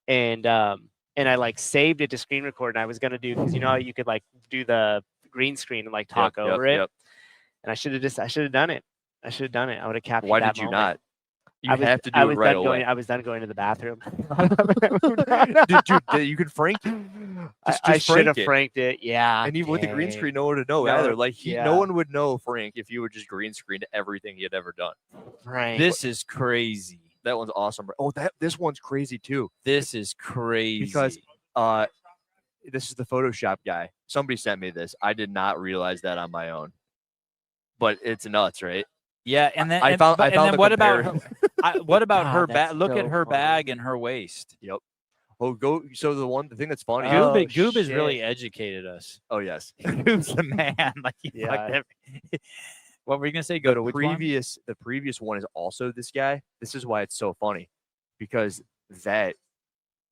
and I like saved it to screen record. And I was gonna do, because you know how you could like do the green screen and like talk over it. Yep. And I should have done it. I would have captured. Why that did you moment. not? You I was, have to I do was it right done away. Going, I was done going to the bathroom. Dude, you could frank it. I should have frank it. franked it. Yeah. And even with the green dang. screen, no one would know No, either. Like yeah. no one would know Frank if you would just green screen everything he had ever done. Right. This is crazy. That one's awesome. Oh, this one's crazy too. This is crazy. Because this is the Photoshop guy. Somebody sent me this. I did not realize that on my own. But it's nuts, right? Yeah, and then I found then the what about her, comparison. what about God, her that's bag? Look at so her funny. bag and her waist. Yep. Oh, go. So the thing that's funny. Oh, Goob has really shit. educated us. Oh yes. Goob's the man. Like he Yeah. fucked every- What were you gonna say? Go to which one? The previous one is also this guy. This is why it's so funny, because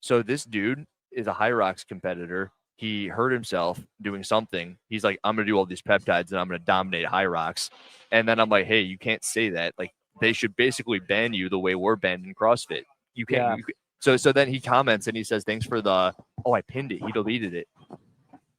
so this dude is a High Rocks competitor. He hurt himself doing something. He's like, I'm gonna do all these peptides and I'm gonna dominate High Rocks. And then I'm like, hey, you can't say that. Like they should basically ban you the way we're banned in CrossFit. You can't. Yeah. So then he comments and he says, thanks for the. Oh, I pinned it. He deleted it.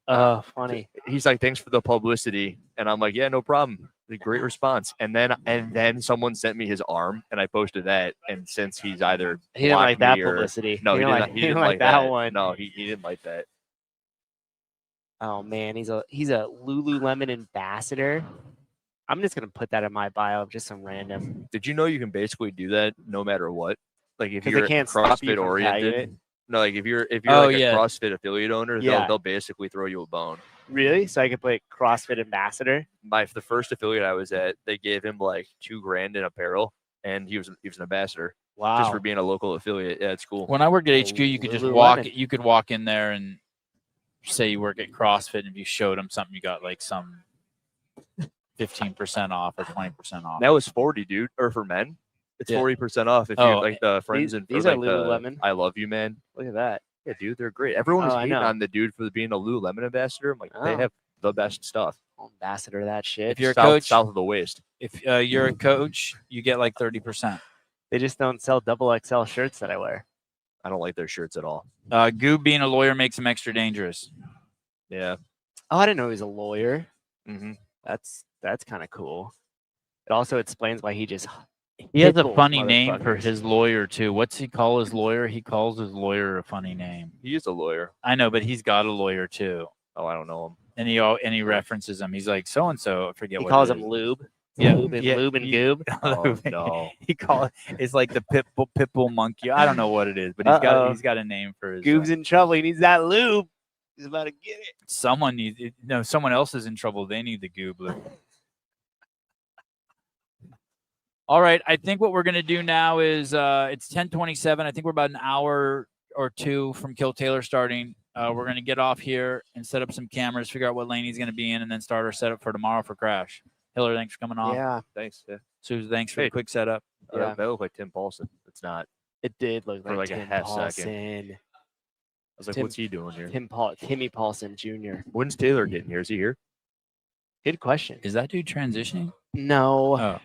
Oh, funny. He's like, thanks for the publicity, and I'm like, yeah, no problem. A great response. And then someone sent me his arm, and I posted that. And since he's either He didn't like blocked that me or- publicity. no, he didn't. He didn't like that one. No, he didn't like that. Oh man, he's a Lululemon ambassador. I'm just gonna put that in my bio, just some random. Did you know you can basically do that no matter what? Like if 'Cause they you're can't stop you CrossFit from tagging it. oriented. No, like if you're Oh, like yeah. a CrossFit affiliate owner, Yeah. they'll basically throw you a bone. Really? So I could put CrossFit ambassador. The first affiliate I was at, they gave him like $2,000 in apparel, and he was an ambassador Wow. just for being a local affiliate. Yeah, it's cool. When I worked at HQ, you could just Lululemon. You could walk in there and say you work at CrossFit, and if you showed them something, you got like some 15% off or 20% off. That was 40, dude. Or for men, it's Yeah. 40% off if Oh, you're like the friends and these for, are like, the Lululemon. I love you, man. Look at that. Yeah, dude, they're great. Everyone was Oh, I hating know. on the dude for being a Lululemon ambassador. I'm like, they Oh. have the best stuff. Ambassador that shit. If you're a south, coach- south of the waist. If you're a coach, you get like 30%. They just don't sell double XL shirts that I wear. I don't like their shirts at all. Goob being a lawyer makes him extra dangerous. Yeah. Oh, I didn't know he was a lawyer. Mm-hmm. That's kind of cool. It also explains why he just. He has a pickles funny name for motherfuckers. his lawyer too. What's he call his lawyer? He calls his lawyer a funny name. He is a lawyer. I know, but he's got a lawyer too, Oh, I don't know him. and he references him. He's like so and so. I forget He what calls it him is. lube. Yeah, Lube and yeah, lube and you- goob. Oh, no. He call it's like the pitbull monkey. I don't know what it is, but Uh-oh. he's got a name for his. Goob's in trouble. He needs that lube. He's about to get it. Someone needs. No, someone else is in trouble. They need the goob. All right, I think what we're gonna do now is it's 10:27. I think we're about an hour or two from Kill Taylor starting. We're gonna get off here and set up some cameras, figure out what lane he's gonna be in, and then start our setup for tomorrow for Crash. Hiller, thanks for coming on. Yeah, Thanks. Yeah. Susan, thanks for Hey. the quick setup. Yeah. That looked like Tim Paulson. It's not. it did look For like, like a Tim half Paulson. second. I was like, Tim- what's he doing here? Timmy Paulson Jr. When's Taylor getting here? Is he here? Good question. Is that dude transitioning? No, Oh,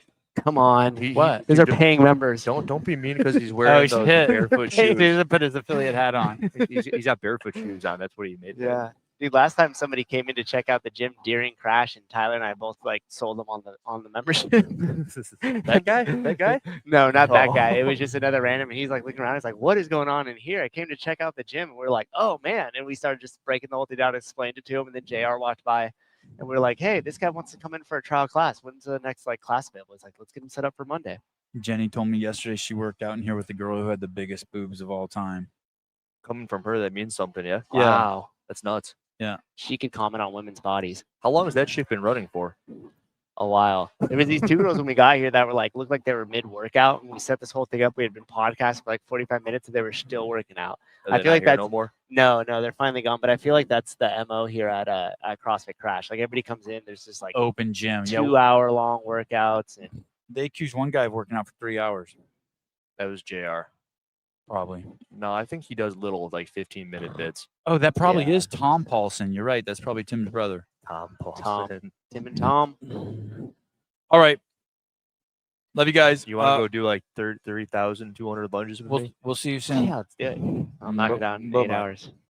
come on. What? Those are paying members. Don't be mean because he's wearing those barefoot Hey, shoes. dude, put his affiliate hat on. He's got barefoot shoes on. That's what he made. Yeah. Dude, last time somebody came in to check out the gym during Crash, and Tyler and I both like sold them on the membership. That guy? That guy? No, not that Oh. guy. It was just another random. And he's like looking around. He's like, "What is going on in here?" I came to check out the gym, and we're like, "Oh man!" And we started just breaking the whole thing down, explained it to him, and then Jr. walked by, and we are like, "Hey, this guy wants to come in for a trial class. When's the next like class available?" He's like, "Let's get him set up for Monday." Jenny told me yesterday she worked out in here with the girl who had the biggest boobs of all time. Coming from her, that means something, yeah? Yeah. Wow. That's nuts. She could comment on women's bodies. How long has that shit been running for? A while. There was these two girls when we got here that were like looked like they were mid workout, and we set this whole thing up. We had been podcasting for like 45 minutes, and they were still working out. Are I they feel not like here that's no more. no, they're finally gone. But I feel like that's the MO here at CrossFit Crash. Like everybody comes in, there's just like Open gym. Yeah, 2-hour long workouts, and they accused one guy of working out for 3 hours. That was JR. Probably. No, I think he does little like 15-minute bits. Oh, that probably Yeah. is Tom Paulson. You're right. That's probably Tim's brother. Tom Tom. Paulson. Tim and Tom. All right. Love you guys. You want to go do like 30,200 lunges with me? We'll see you soon. Yeah, let's do it. I'll knock it down in 8 Bye-bye. hours.